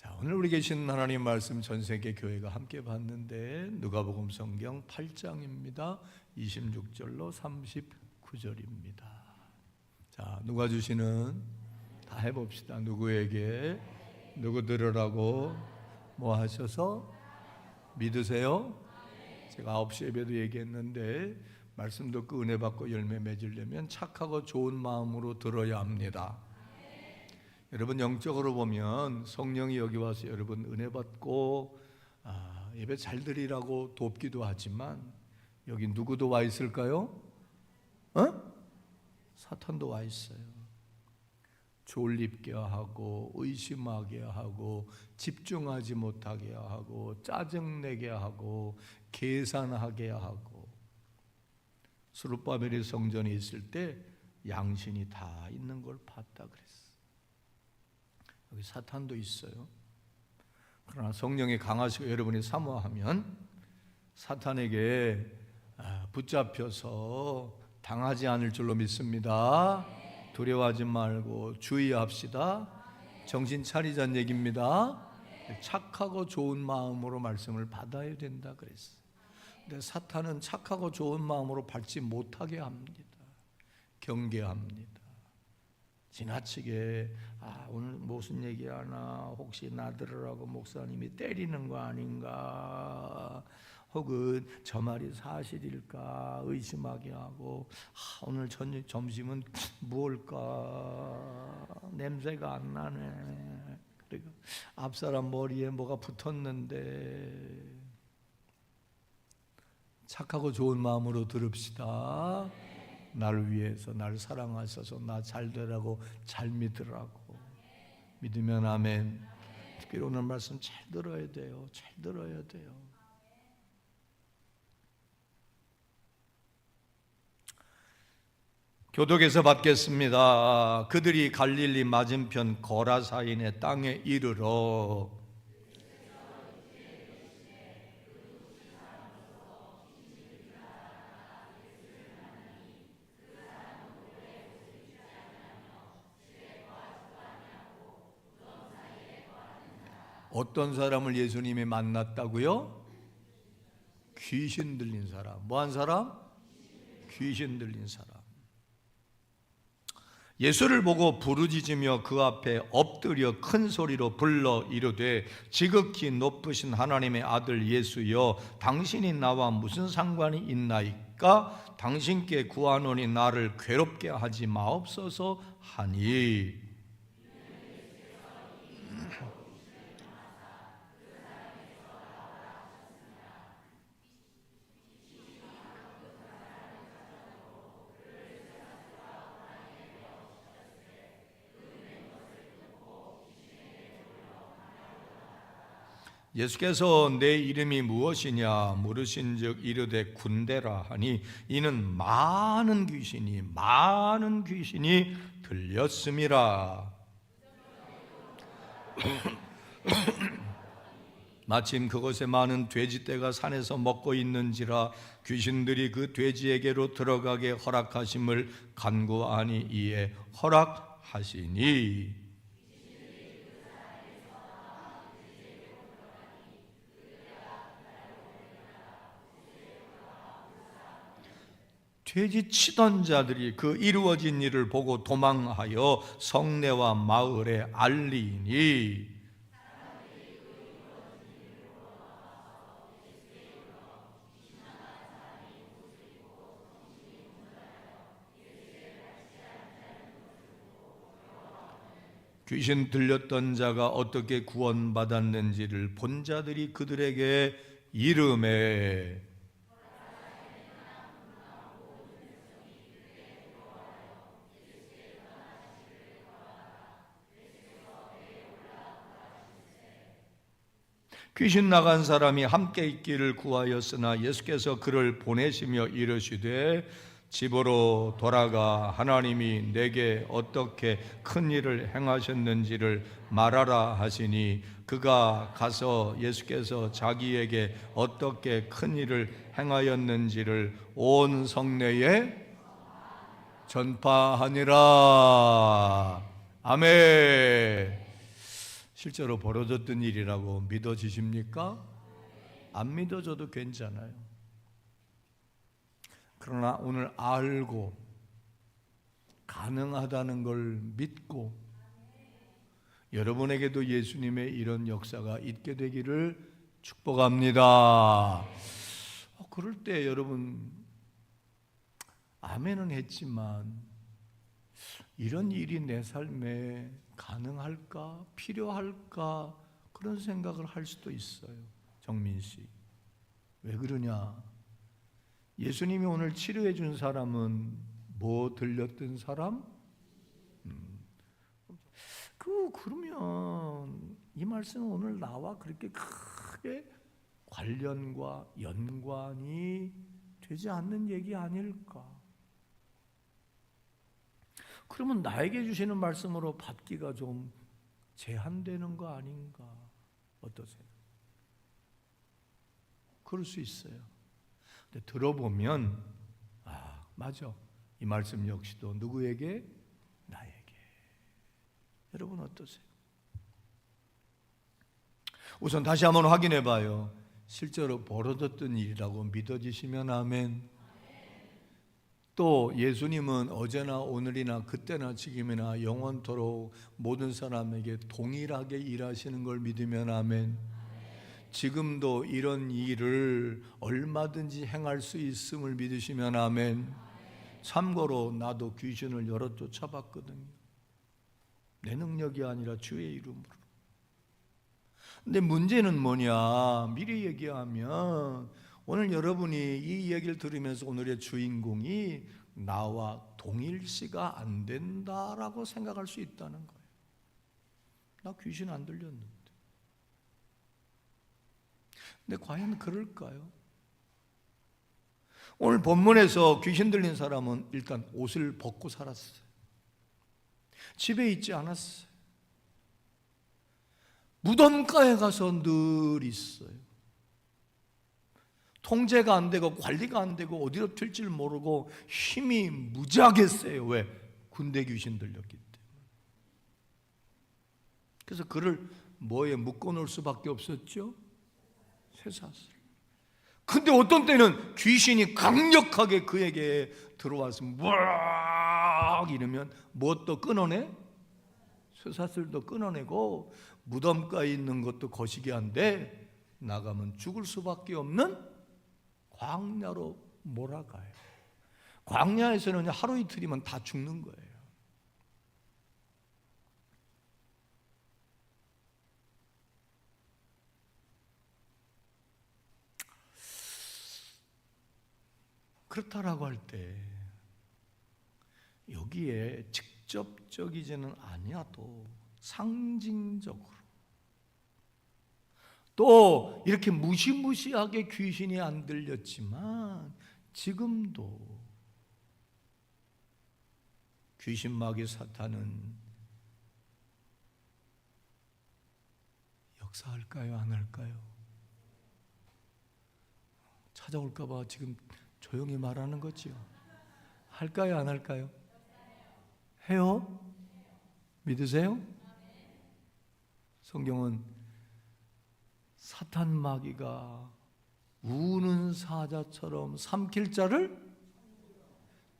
자, 오늘 우리 계신 하나님 말씀 전 세계 교회가 함께 봤는데 누가복음 성경 8장입니다. 26절로 39절입니다. 자, 누가 주시는 다 해봅시다. 누구에게 누구 들으라고 뭐 하셔서 믿으세요? 제가 9시 예배도 얘기했는데 말씀 듣고 은혜 받고 열매 맺으려면 착하고 좋은 마음으로 들어야 합니다. 여러분 영적으로 보면 성령이 여기 와서 여러분 은혜 받고 예배 잘 드리라고 돕기도 하지만 여기 누구도 와 있을까요? 사탄도 와 있어요. 졸립게 하고 의심하게 하고 집중하지 못하게 하고 짜증내게 하고 계산하게 하고. 스룹바벨의 성전에 있을 때 양신이 다 있는 걸 봤다 그랬어요. 여기 사탄도 있어요. 그러나 성령이 강하시고 여러분이 사모하면 사탄에게 붙잡혀서 당하지 않을 줄로 믿습니다. 두려워하지 말고 주의합시다. 정신 차리자는 얘기입니다. 착하고 좋은 마음으로 말씀을 받아야 된다 그랬어요. 근데 사탄은 착하고 좋은 마음으로 받지 못하게 합니다. 경계합니다. 지나치게 오늘 무슨 얘기하나 혹시 나 들으라고 목사님이 때리는 거 아닌가 혹은 저 말이 사실일까 의심하게 하고 오늘 점심은 무엇일까 냄새가 안 나네 그리고 앞사람 머리에 뭐가 붙었는데. 착하고 좋은 마음으로 들읍시다. 나를 위해서 나를 사랑하셔서 나 잘 되라고 잘 믿으라고. 믿으면 아멘. 특별히 오늘 말씀 잘 들어야 돼요. 잘 들어야 돼요. 교독에서 받겠습니다. 그들이 갈릴리 맞은편 거라사인의 땅에 이르러 어떤 사람을 예수님이 만났다고요? 귀신 들린 사람. 뭐한 사람? 귀신 들린 사람. 예수를 보고 부르짖으며 그 앞에 엎드려 큰 소리로 불러 이르되 지극히 높으신 하나님의 아들 예수여 당신이 나와 무슨 상관이 있나이까? 당신께 구하노니 나를 괴롭게 하지 마옵소서 하니. 예수께서 내 이름이 무엇이냐 물으신즉 이르되 군대라 하니 이는 많은 귀신이 들렸음이라. 마침 그곳에 많은 돼지떼가 산에서 먹고 있는지라 귀신들이 그 돼지에게로 들어가게 허락하심을 간구하니 이에 허락하시니. 돼지 치던 자들이 그 이루어진 일을 보고 도망하여 성내와 마을에 알리니. 귀신 들렸던 자가 어떻게 구원받았는지를 본 자들이 그들에게 이르매 귀신 나간 사람이 함께 있기를 구하였으나 예수께서 그를 보내시며 이르시되 집으로 돌아가 하나님이 내게 어떻게 큰 일을 행하셨는지를 말하라 하시니 그가 가서 예수께서 자기에게 어떻게 큰 일을 행하였는지를 온 성내에 전파하니라. 아멘. 실제로 벌어졌던 일이라고 믿어지십니까? 안 믿어져도 괜찮아요. 그러나 오늘 알고 가능하다는 걸 믿고 여러분에게도 예수님의 이런 역사가 있게 되기를 축복합니다. 그럴 때 여러분 아멘은 했지만 이런 일이 내 삶에 가능할까? 필요할까? 그런 생각을 할 수도 있어요. 정민 씨. 왜 그러냐? 예수님이 오늘 치료해 준 사람은 뭐 들렸던 사람? 그러면 이 말씀은 오늘 나와 그렇게 크게 관련과 연관이 되지 않는 얘기 아닐까? 그러면 나에게 주시는 말씀으로 받기가 좀 제한되는 거 아닌가? 어떠세요? 그럴 수 있어요. 근데 들어보면 맞아. 이 말씀 역시도 누구에게? 나에게. 여러분 어떠세요? 우선 다시 한번 확인해 봐요. 실제로 벌어졌던 일이라고 믿어지시면 아멘. 또 예수님은 어제나 오늘이나 그때나 지금이나 영원토록 모든 사람에게 동일하게 일하시는 걸 믿으면 아멘. 지금도 이런 일을 얼마든지 행할 수 있음을 믿으시면 아멘. 참고로 나도 귀신을 여러 쫓아봤거든요. 내 능력이 아니라 주의 이름으로. 근데 문제는 뭐냐? 미리 얘기하면 오늘 여러분이 이 얘기를 들으면서 오늘의 주인공이 나와 동일시가 안 된다라고 생각할 수 있다는 거예요. 나 귀신 안 들렸는데. 근데 과연 그럴까요? 오늘 본문에서 귀신 들린 사람은 일단 옷을 벗고 살았어요. 집에 있지 않았어요. 무덤가에 가서 늘 있어요. 통제가 안 되고 관리가 안 되고 어디로 튈지 모르고 힘이 무지하게 세요. 왜? 군대 귀신 들렸기 때문에. 그래서 그를 뭐에 묶어놓을 수밖에 없었죠? 쇠사슬. 근데 어떤 때는 귀신이 강력하게 그에게 들어와서 막 이러면 무엇도 끊어내? 쇠사슬도 끊어내고 무덤가에 있는 것도 거시기 한데 나가면 죽을 수밖에 없는 광야로 몰아가요. 광야에서는 하루 이틀이면 다 죽는 거예요. 그렇다라고 할 때 여기에 직접적이지는 아니어도 상징적으로 또 이렇게 무시무시하게 귀신이 안 들렸지만 지금도 귀신 마귀 사탄은 역사할까요? 안 할까요? 찾아올까 봐 지금 조용히 말하는 거지요. 할까요? 안 할까요? 해요? 믿으세요? 성경은 사탄 마귀가 우는 사자처럼 삼킬 자를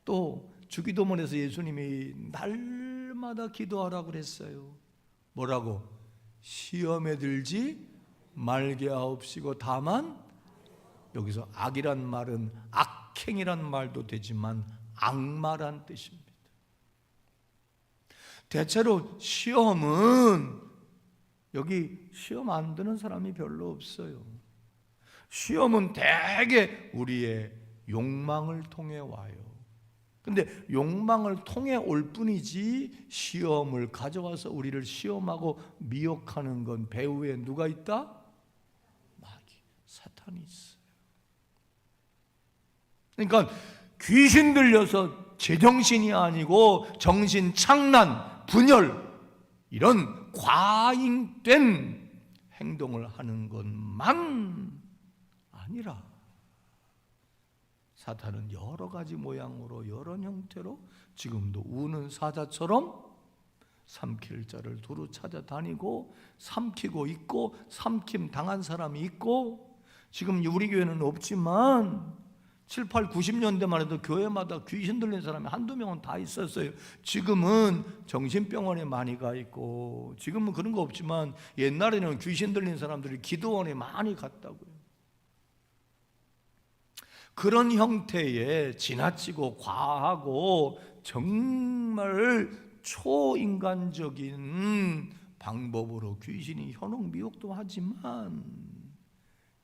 또 주기도문에서 예수님이 날마다 기도하라고 그랬어요. 뭐라고? 시험에 들지 말게 하옵시고 다만 여기서 악이란 말은 악행이란 말도 되지만 악마란 뜻입니다. 대체로 시험은 여기 시험 안 드는 사람이 별로 없어요. 시험은 대개 우리의 욕망을 통해 와요. 근데 욕망을 통해 올 뿐이지 시험을 가져와서 우리를 시험하고 미혹하는 건 배후에 누가 있다? 마귀, 사탄이 있어요. 그러니까 귀신 들려서 제정신이 아니고 정신 착란, 분열 이런 과잉된 행동을 하는 것만 아니라 사탄은 여러 가지 모양으로 여러 형태로 지금도 우는 사자처럼 삼킬 자를 두루 찾아다니고 삼키고 있고 삼킴 당한 사람이 있고, 지금 우리 교회는 없지만 7, 8, 90년대만 해도 교회마다 귀신 들린 사람이 한두 명은 다 있었어요. 지금은 정신병원에 많이 가 있고, 지금은 그런 거 없지만 옛날에는 귀신 들린 사람들이 기도원에 많이 갔다고요. 그런 형태의 지나치고 과하고 정말 초인간적인 방법으로 귀신이 현혹 미혹도 하지만,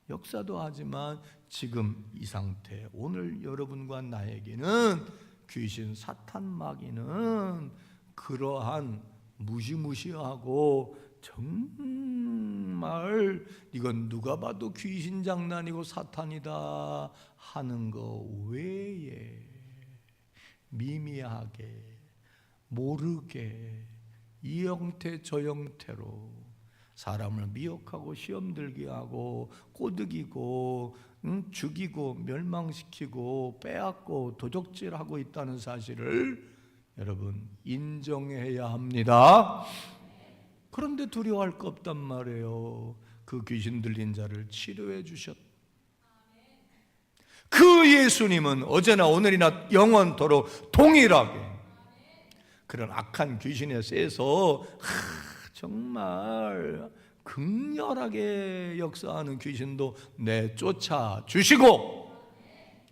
역사도 하지만, 지금 이 상태, 오늘 여러분과 나에게는 귀신 사탄 마귀는 그러한 무시무시하고 정말 이건 누가 봐도 귀신 장난이고 사탄이다 하는 거 외에 미미하게 모르게 이 형태 저 형태로 사람을 미혹하고 시험 들게 하고 꼬드기고 죽이고 멸망시키고 빼앗고 도적질하고 있다는 사실을 여러분 인정해야 합니다. 그런데 두려워할 거 없단 말이에요. 그 귀신 들린 자를 치료해 주셨다. 그 예수님은 어제나 오늘이나 영원토록 동일하게 그런 악한 귀신에 쎄서 정말 극렬하게 역사하는 귀신도 내쫓아 주시고,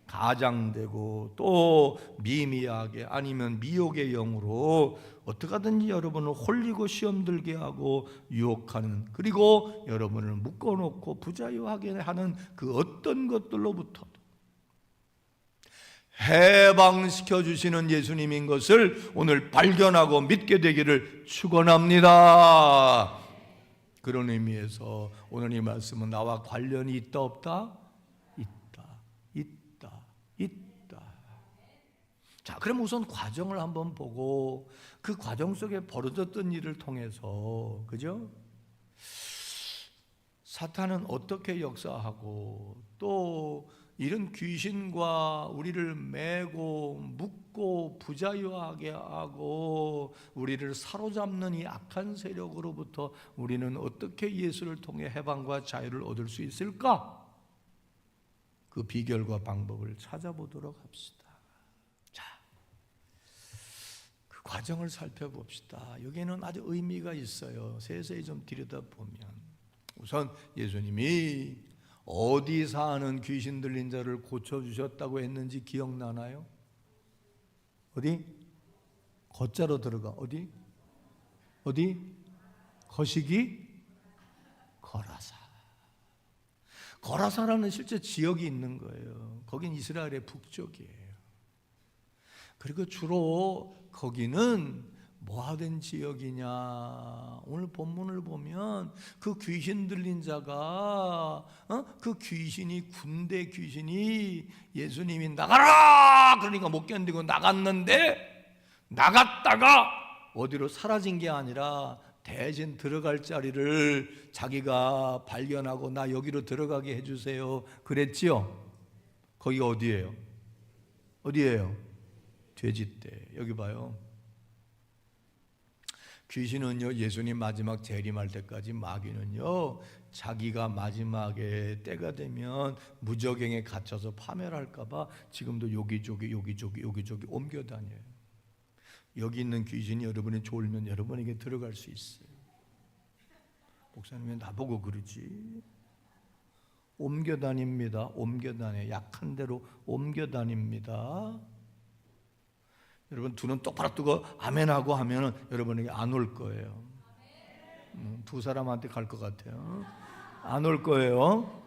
가장되고 또 미미하게 아니면 미혹의 영으로 어떻게 하든지 여러분을 홀리고 시험 들게 하고 유혹하는, 그리고 여러분을 묶어놓고 부자유하게 하는 그 어떤 것들로부터 해방시켜 주시는 예수님인 것을 오늘 발견하고 믿게 되기를 축원합니다. 그런 의미에서 오늘 이 말씀은 나와 관련이 있다 없다? 있다. 자, 그럼 우선 과정을 한번 보고 그 과정 속에 벌어졌던 일을 통해서, 그죠? 사탄은 어떻게 역사하고 또 이런 귀신과 우리를 매고 묶고 부자유하게 하고 우리를 사로잡는 이 악한 세력으로부터 우리는 어떻게 예수를 통해 해방과 자유를 얻을 수 있을까? 그 비결과 방법을 찾아보도록 합시다. 자, 그 과정을 살펴봅시다. 여기에는 아주 의미가 있어요. 세세히 좀 들여다보면, 우선 예수님이 어디 사는 귀신 들린 자를 고쳐주셨다고 했는지 기억나나요? 어디? 거자로 들어가. 어디? 거시기? 거라사. 거라사라는 실제 지역이 있는 거예요. 거긴 이스라엘의 북쪽이에요. 그리고 주로 거기는 뭐하던 지역이냐? 오늘 본문을 보면 그 귀신 들린 자가 그 귀신이, 군대 귀신이 예수님이 나가라! 그러니까 못 견디고 나갔는데, 나갔다가 어디로 사라진 게 아니라 대신 들어갈 자리를 자기가 발견하고 나 여기로 들어가게 해주세요 그랬지요. 거기가 어디예요? 돼지떼. 여기 봐요. 귀신은요, 예수님 마지막 재림할 때까지, 마귀는요 자기가 마지막에 때가 되면 무저갱에 갇혀서 파멸할까 봐 지금도 여기저기 옮겨 다녀요. 여기 있는 귀신이 여러분이 졸면 여러분에게 들어갈 수 있어요. 목사님 왜 나보고 그러지? 옮겨 다닙니다. 약한 대로 옮겨 다닙니다. 여러분 두 눈 똑바로 뜨고 아멘하고 하면은 여러분에게 안 올 거예요. 두 사람한테 갈 것 같아요. 안 올 거예요.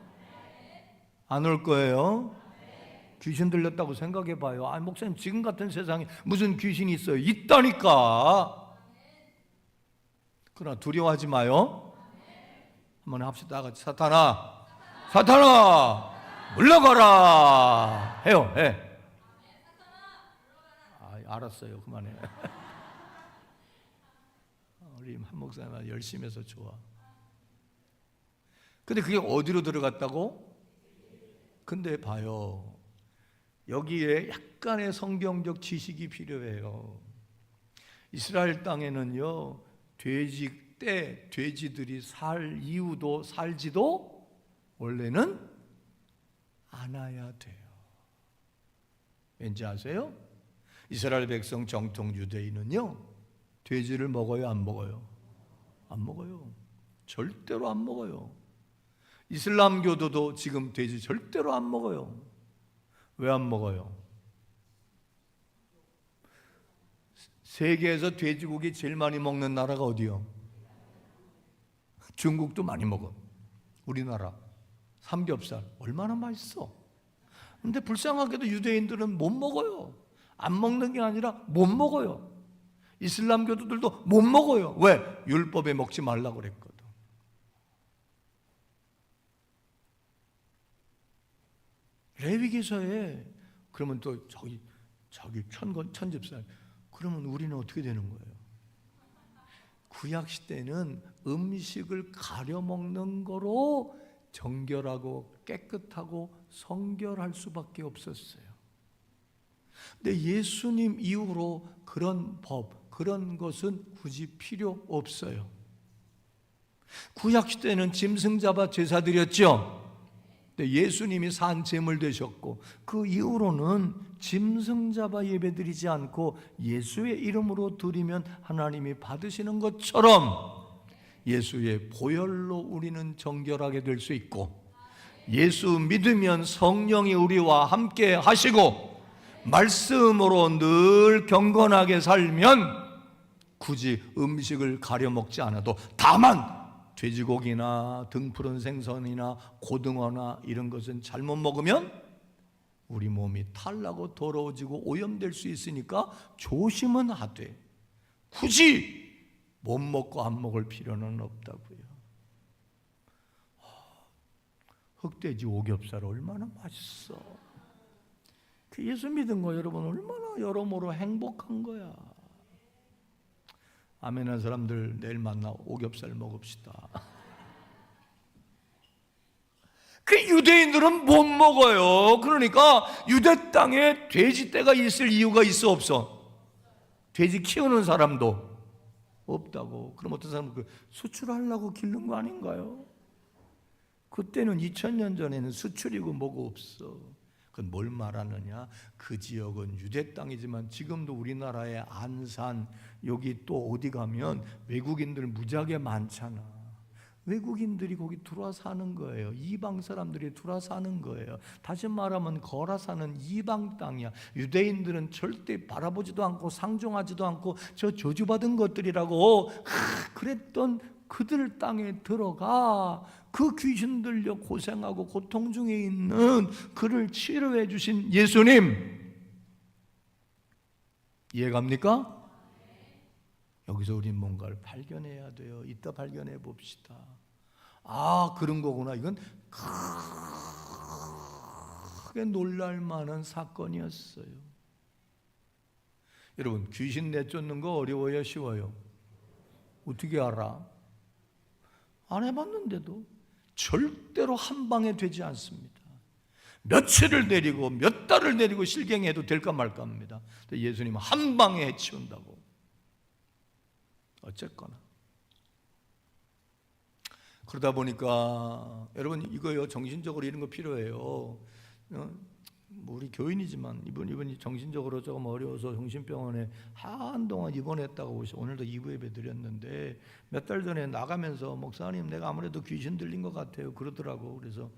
귀신 들렸다고 생각해 봐요. 아, 목사님 지금 같은 세상에 무슨 귀신이 있어요? 있다니까. 그러나 두려워하지 마요. 한번 합시다. 다 같이. 사탄아 물러가라 해요. 알았어요. 그만해. 우리 한 목사님 열심히 해서 좋아. 근데 그게 어디로 들어갔다고? 근데 봐요. 여기에 약간의 성경적 지식이 필요해요. 이스라엘 땅에는요, 돼지들이 살 이유도 살지도 원래는 않아야 돼요. 왠지 아세요? 이스라엘 백성 정통 유대인은요, 돼지를 먹어요, 안 먹어요? 안 먹어요. 절대로 안 먹어요. 이슬람교도도 지금 돼지 절대로 안 먹어요. 왜 안 먹어요? 세계에서 돼지고기 제일 많이 먹는 나라가 어디요? 중국도 많이 먹어. 우리나라 삼겹살 얼마나 맛있어. 근데 불쌍하게도 유대인들은 못 먹어요. 안 먹는 게 아니라 못 먹어요. 이슬람교도들도 못 먹어요. 왜? 율법에 먹지 말라고 그랬거든. 레위기서에 그러면 또 저기 천집살, 그러면 우리는 어떻게 되는 거예요? 구약 시대는 음식을 가려 먹는 거로 정결하고 깨끗하고 성결할 수밖에 없었어요. 근데 예수님 이후로 그런 법, 그런 것은 굳이 필요 없어요. 구약 시대는 짐승 잡아 제사 드렸죠. 근데 예수님이 산 제물 되셨고, 그 이후로는 짐승 잡아 예배 드리지 않고 예수의 이름으로 드리면 하나님이 받으시는 것처럼 예수의 보혈로 우리는 정결하게 될 수 있고, 예수 믿으면 성령이 우리와 함께 하시고 말씀으로 늘 경건하게 살면 굳이 음식을 가려 먹지 않아도, 다만 돼지고기나 등푸른 생선이나 고등어나 이런 것은 잘못 먹으면 우리 몸이 탈나고 더러워지고 오염될 수 있으니까 조심은 하되 굳이 못 먹고 안 먹을 필요는 없다고요. 흑돼지 오겹살 얼마나 맛있어. 그 예수 믿은 거 여러분 얼마나 여러모로 행복한 거야. 아멘한 사람들 내일 만나 오겹살 먹읍시다. 그 유대인들은 못 먹어요. 그러니까 유대 땅에 돼지떼가 있을 이유가 있어 없어? 돼지 키우는 사람도 없다고. 그럼 어떤 사람은 그 수출하려고 기른 거 아닌가요? 그때는 2000년 전에는 수출이고 뭐고 없어. 그건 뭘 말하느냐? 그 지역은 유대 땅이지만 지금도 우리나라의 안산, 여기 또 어디 가면 외국인들 무지하게 많잖아. 외국인들이 거기 들어와 사는 거예요. 이방 사람들이 들어와 사는 거예요. 다시 말하면 거라사는 이방 땅이야. 유대인들은 절대 바라보지도 않고 상종하지도 않고 저 저주받은 것들이라고 그랬던 그들 땅에 들어가 그 귀신 들려 고생하고 고통 중에 있는 그를 치료해 주신 예수님, 이해갑니까? 여기서 우린 뭔가를 발견해야 돼요. 이따 발견해 봅시다. 아, 그런 거구나. 이건 크게 놀랄 만한 사건이었어요. 여러분, 귀신 내쫓는 거 어려워요, 쉬워요? 어떻게 알아? 안 해봤는데도 절대로 한 방에 되지 않습니다. 며칠을 내리고 몇 달을 내리고 실갱해도 될까 말까 합니다. 예수님은 한 방에 해치운다고. 어쨌거나 그러다 보니까 여러분 이거요, 정신적으로 이런 거 필요해요. 우리 교인이지만 이분이 정신적으로 조금 어려워서 정신병원에 한동안 입원했다고 오늘도 2부 예배 드렸는데, 몇 달 전에 나가면서 목사님 내가 아무래도 귀신 들린 것 같아요 그러더라고. 그래서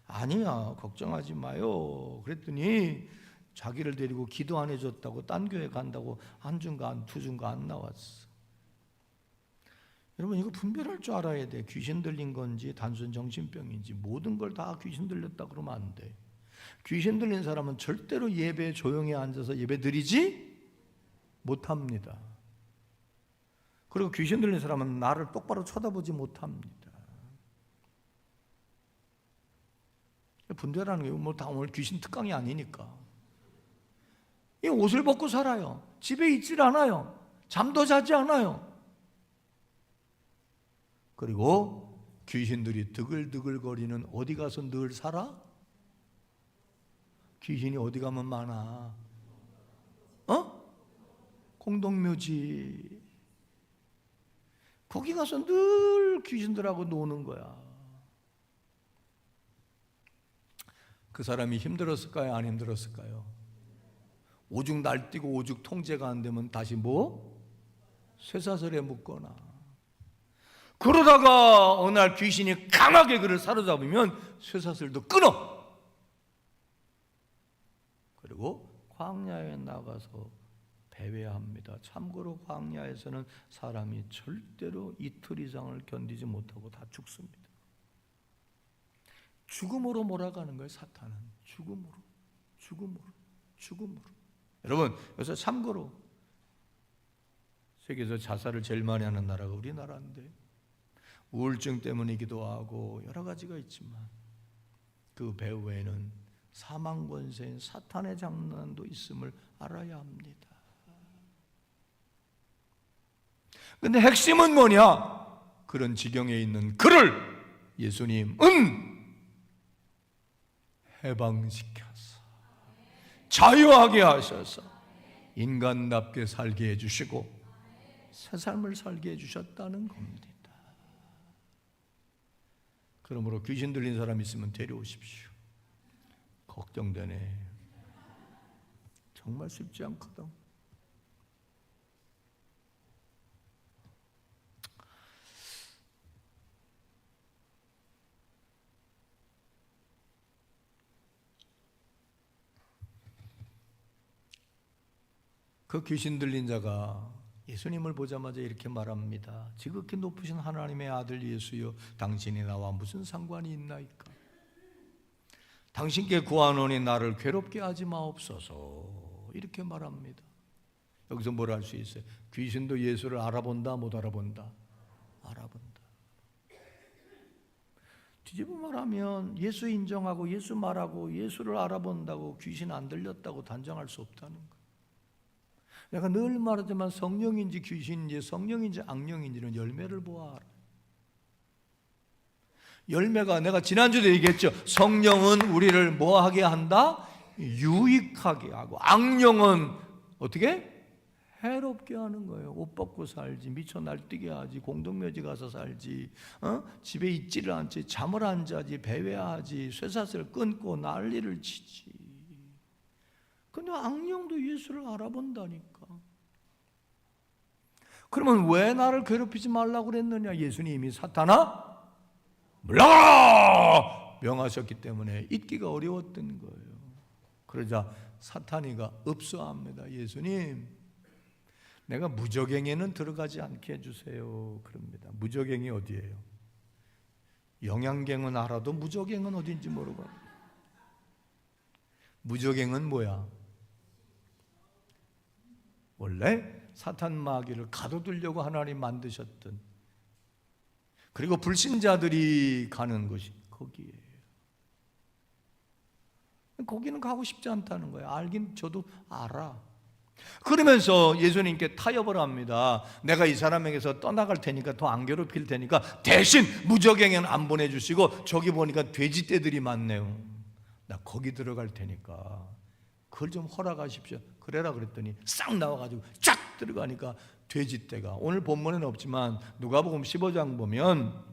아니야 걱정하지 마요 그랬더니 자기를 데리고 기도 안 해줬다고 딴 교회 간다고 한 주인가 두 주인가 안 나왔어. 여러분 이거 분별할 줄 알아야 돼. 귀신 들린 건지 단순 정신병인지. 모든 걸 다 귀신 들렸다 그러면 안 돼. 귀신 들린 사람은 절대로 예배에 조용히 앉아서 예배 드리지 못합니다. 그리고 귀신 들린 사람은 나를 똑바로 쳐다보지 못합니다. 분별하는 게 뭐 다 오늘 귀신 특강이 아니니까. 이 옷을 벗고 살아요. 집에 있질 않아요. 잠도 자지 않아요. 그리고 귀신들이 드글드글거리는 어디 가서 늘 살아? 귀신이 어디 가면 많아? 공동묘지. 거기 가서 늘 귀신들하고 노는 거야. 그 사람이 힘들었을까요? 안 힘들었을까요? 오죽 날뛰고 오죽 통제가 안 되면 다시 뭐? 쇠사슬에 묶거나. 그러다가 어느 날 귀신이 강하게 그를 사로잡으면 쇠사슬도 끊어. 그리고 광야에 나가서 배회합니다. 참고로 광야에서는 사람이 절대로 이틀 이상을 견디지 못하고 다 죽습니다. 죽음으로 몰아가는 거예요. 사탄은 죽음으로. 여러분, 여기서 참고로 세계에서 자살을 제일 많이 하는 나라가 우리나라인데, 우울증 때문이기도 하고 여러 가지가 있지만 그 배후에는 사망 권세인 사탄의 장난도 있음을 알아야 합니다. 근데 핵심은 뭐냐? 그런 지경에 있는 그를 예수님은 해방시켜서 자유하게 하셔서 인간답게 살게 해주시고 새 삶을 살게 해주셨다는 겁니다. 그러므로 귀신 들린 사람 있으면 데려오십시오. 걱정되네. 정말 쉽지 않거든. 그 귀신 들린 자가 예수님을 보자마자 이렇게 말합니다. 지극히 높으신 하나님의 아들 예수여, 당신이 나와 무슨 상관이 있나이까? 당신께 구하노니 나를 괴롭게 하지 마옵소서. 이렇게 말합니다. 여기서 뭘 할 수 있어요? 귀신도 예수를 알아본다, 못 알아본다? 알아본다. 뒤집어 말하면 예수 인정하고 예수 말하고 예수를 알아본다고 귀신 안 들렸다고 단정할 수 없다는 거예요. 내가 늘 말하지만 성령인지 귀신인지 성령인지 악령인지는 열매를 보아 알아. 열매가 내가 지난주도 얘기했죠. 성령은 우리를 뭐하게 한다? 유익하게 하고, 악령은 어떻게? 해롭게 하는 거예요. 옷 벗고 살지, 미쳐 날뛰게 하지, 공동묘지 가서 살지, 집에 있지를 않지, 잠을 안 자지, 배회하지, 쇠사슬 끊고 난리를 치지. 근데 악령도 예수를 알아본다니까. 그러면 왜 나를 괴롭히지 말라고 그랬느냐? 예수님이 사탄아 물러가라 명하셨기 때문에 잊기가 어려웠던 거예요. 그러자 사탄이가 읍소합니다. 예수님, 내가 무적행에는 들어가지 않게 해주세요. 그럽니다. 무적행이 어디예요? 영양갱은 알아도 무적행은 어딘지 모르고. 무적행은 뭐야? 원래 사탄 마귀를 가둬두려고 하나님 만드셨던, 그리고 불신자들이 가는 곳이 거기에요. 거기는 가고 싶지 않다는 거예요. 알긴 저도 알아. 그러면서 예수님께 타협을 합니다. 내가 이 사람에게서 떠나갈 테니까, 더 안 괴롭힐 테니까 대신 무적행에는 안 보내주시고, 저기 보니까 돼지떼들이 많네요. 나 거기 들어갈 테니까 그걸 좀 허락하십시오. 그래라 그랬더니 싹 나와가지고 쫙 들어가니까 돼지떼가, 오늘 본문에는 없지만 누가복음 15장 보면,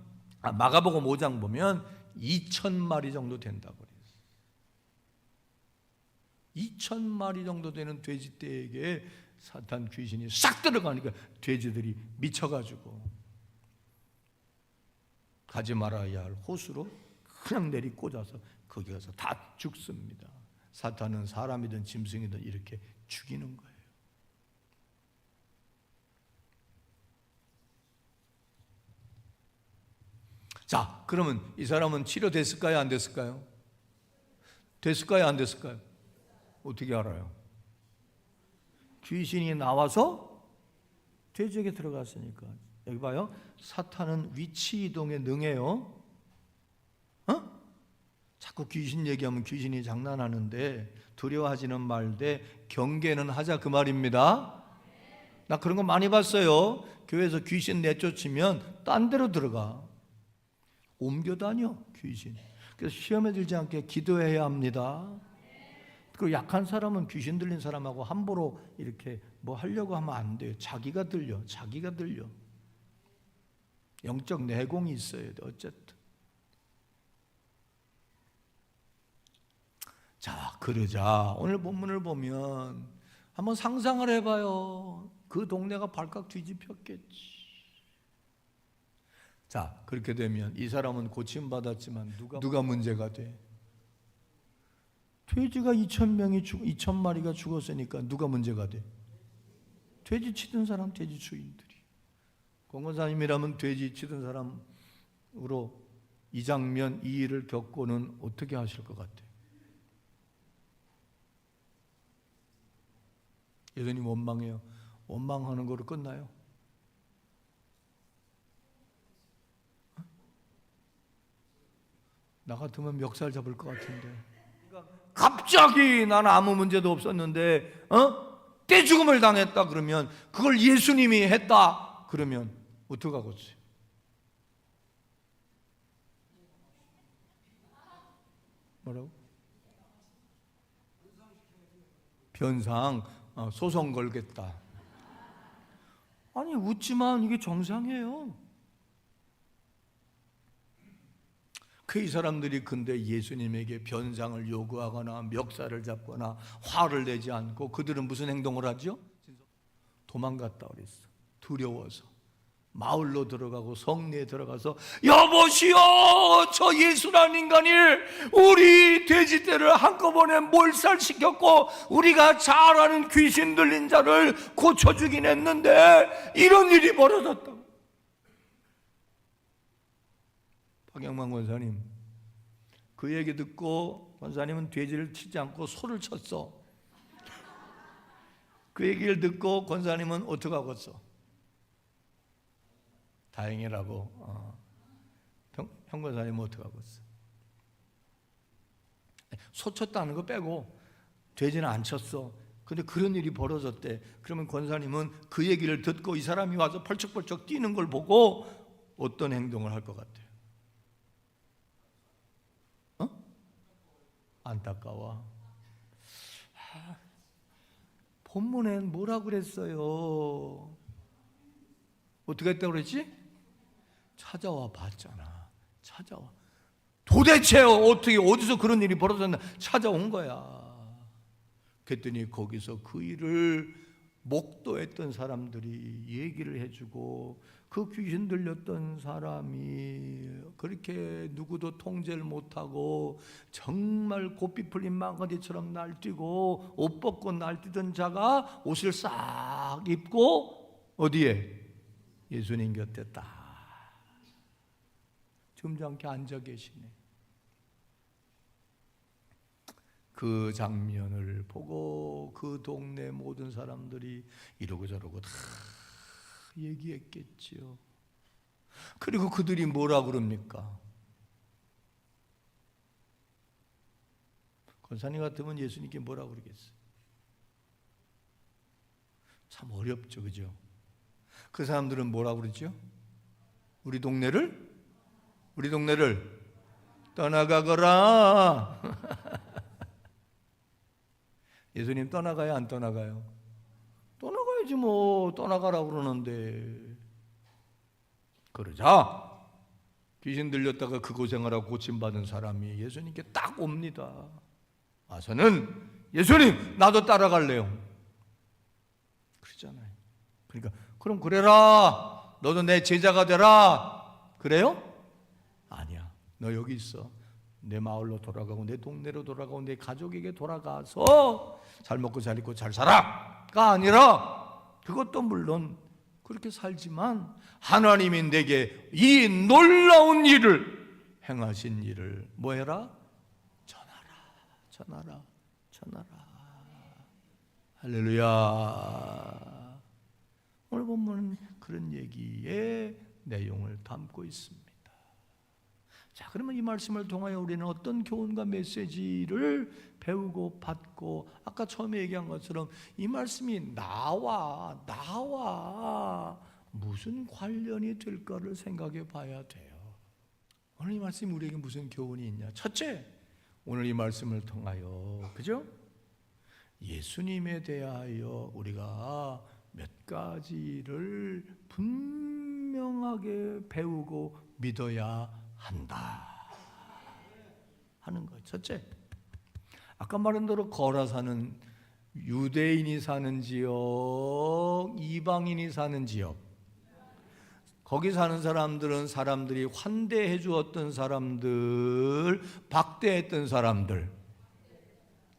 마가복음 5장 보면 2,000마리 정도 된다고 그래요. 2,000마리 정도 되는 돼지떼에게 사탄 귀신이 싹 들어가니까 돼지들이 미쳐가지고 가지 말아야 할 호수로 그냥 내리 꽂아서 거기 가서 다 죽습니다. 사탄은 사람이든 짐승이든 이렇게 죽이는 거예요. 자, 그러면 이 사람은 치료됐을까요? 안 됐을까요? 됐을까요? 안 됐을까요? 어떻게 알아요? 귀신이 나와서 돼지에게 들어갔으니까. 여기 봐요. 사탄은 위치 이동에 능해요. 자꾸 귀신 얘기하면 귀신이 장난하는데 두려워하지는 말되 경계는 하자, 그 말입니다. 나 그런 거 많이 봤어요. 교회에서 귀신 내쫓으면 딴 데로 들어가. 옮겨 다녀 귀신. 그래서 시험에 들지 않게 기도해야 합니다. 그 약한 사람은 귀신 들린 사람하고 함부로 이렇게 뭐 하려고 하면 안 돼요. 자기가 들려. 영적 내공이 있어야 돼. 어쨌든. 자, 그러자 오늘 본문을 보면 한번 상상을 해봐요. 그 동네가 발칵 뒤집혔겠지. 자, 그렇게 되면 이 사람은 고침받았지만 누가 문제가 돼? 돼지가 2,000마리가 죽었으니까 누가 문제가 돼? 돼지 치던 사람, 돼지 주인들이. 권권사님이라면 돼지 치던 사람으로 이 장면, 이 일을 겪고는 어떻게 하실 것 같아요? 예수님 원망해요. 원망하는 거로 끝나요? 나 같으면 멱살 잡을 것 같은데. 갑자기 나는 아무 문제도 없었는데 떼죽음을 당했다 그러면, 그걸 예수님이 했다 그러면 어떡하겠어요? 뭐라고? 변상 소송 걸겠다. 아니 웃지만 이게 정상이에요. 이 사람들이 근데 예수님에게 변상을 요구하거나 멱살을 잡거나 화를 내지 않고 그들은 무슨 행동을 하죠? 도망갔다 그랬어. 두려워서. 마을로 들어가고 성내에 들어가서 여보시오, 저 예수라는 인간이 우리 돼지떼를 한꺼번에 몰살시켰고 우리가 잘 아는 귀신 들린 자를 고쳐주긴 했는데 이런 일이 벌어졌다. 박영만 권사님, 그 얘기 듣고 권사님은 돼지를 치지 않고 소를 쳤어. 그 얘기를 듣고 권사님은 어떻게 하겠어? 다행이라고. 형 권사님은 어떻게 하겠어? 소 쳤다는 거 빼고 돼지는 안 쳤어. 근데 그런 일이 벌어졌대. 그러면 권사님은 그 얘기를 듣고 이 사람이 와서 펄쩍펄쩍 뛰는 걸 보고 어떤 행동을 할 것 같아요? 안타까워. 본문엔 뭐라 그랬어요? 어떻게 했다고 그랬지? 찾아와 봤잖아. 찾아와. 도대체 어떻게 어디서 그런 일이 벌어졌나 찾아온 거야. 그랬더니 거기서 그 일을 목도했던 사람들이 얘기를 해주고, 그 귀신 들렸던 사람이 그렇게 누구도 통제를 못하고 정말 고삐 풀린 망가지처럼 날뛰고 옷 벗고 날뛰던 자가 옷을 싹 입고 어디에? 예수님 곁에 딱 점잖게 앉아 계시네. 그 장면을 보고 그 동네 모든 사람들이 이러고 저러고 다 얘기했겠지요. 그리고 그들이 뭐라 그럽니까? 권사님 같으면 예수님께 뭐라 그러겠어요? 참 어렵죠, 그죠? 그 사람들은 뭐라 그러죠? 우리 동네를 떠나가거라. 예수님 떠나가요, 안 떠나가요? 떠나가야지 뭐. 떠나가라고 그러는데. 그러자 귀신 들렸다가 그 고생을 하고 고침받은 사람이 예수님께 딱 옵니다. 와서는 예수님, 나도 따라갈래요. 그러잖아요. 그러니까 그럼 그래라, 너도 내 제자가 되라. 그래요? 아니야. 너 여기 있어. 내 마을로 돌아가고 내 동네로 돌아가고 내 가족에게 돌아가서 잘 먹고 잘 입고 잘 살아가 아니라, 그것도 물론 그렇게 살지만 하나님이 내게 이 놀라운 일을 행하신 일을 뭐해라? 전하라. 할렐루야. 오늘 본문은 그런 얘기의 내용을 담고 있습니다. 자, 그러면 이 말씀을 통하여 우리는 어떤 교훈과 메시지를 배우고 받고, 아까 처음에 얘기한 것처럼 이 말씀이 나와 무슨 관련이 될까를 생각해 봐야 돼요. 오늘 이 말씀이 우리에게 무슨 교훈이 있냐? 첫째, 오늘 이 말씀을 통하여, 그죠? 예수님에 대하여 우리가 몇 가지를 분명하게 배우고 믿어야 한다 하는 거예요. 첫째, 아까 말한 대로 거라사는 유대인이 사는 지역, 이방인이 사는 지역. 거기 사는 사람들은 사람들이 환대해 주었던 사람들, 박대했던 사람들.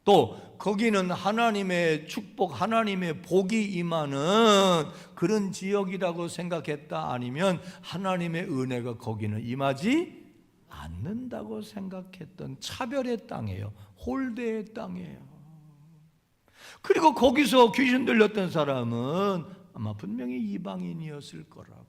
또 거기는 하나님의 축복, 하나님의 복이 임하는 그런 지역이라고 생각했다. 아니면 하나님의 은혜가 거기는 임하지 않는다고 생각했던 차별의 땅이에요. 홀대의 땅이에요. 그리고 거기서 귀신 들렸던 사람은 아마 분명히 이방인이었을 거라고.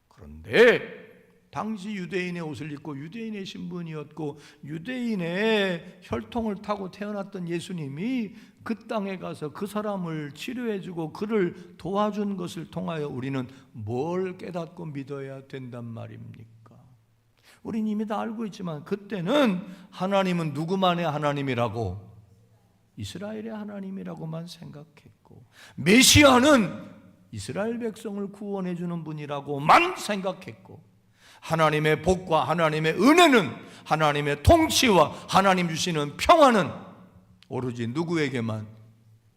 그런데 당시 유대인의 옷을 입고 유대인의 신분이었고 유대인의 혈통을 타고 태어났던 예수님이 그 땅에 가서 그 사람을 치료해주고 그를 도와준 것을 통하여 우리는 뭘 깨닫고 믿어야 된단 말입니까? 우린 이미 다 알고 있지만 그때는 하나님은 누구만의 하나님이라고, 이스라엘의 하나님이라고만 생각했고, 메시아는 이스라엘 백성을 구원해 주는 분이라고만 생각했고, 하나님의 복과 하나님의 은혜는, 하나님의 통치와 하나님 주시는 평화는 오로지 누구에게만,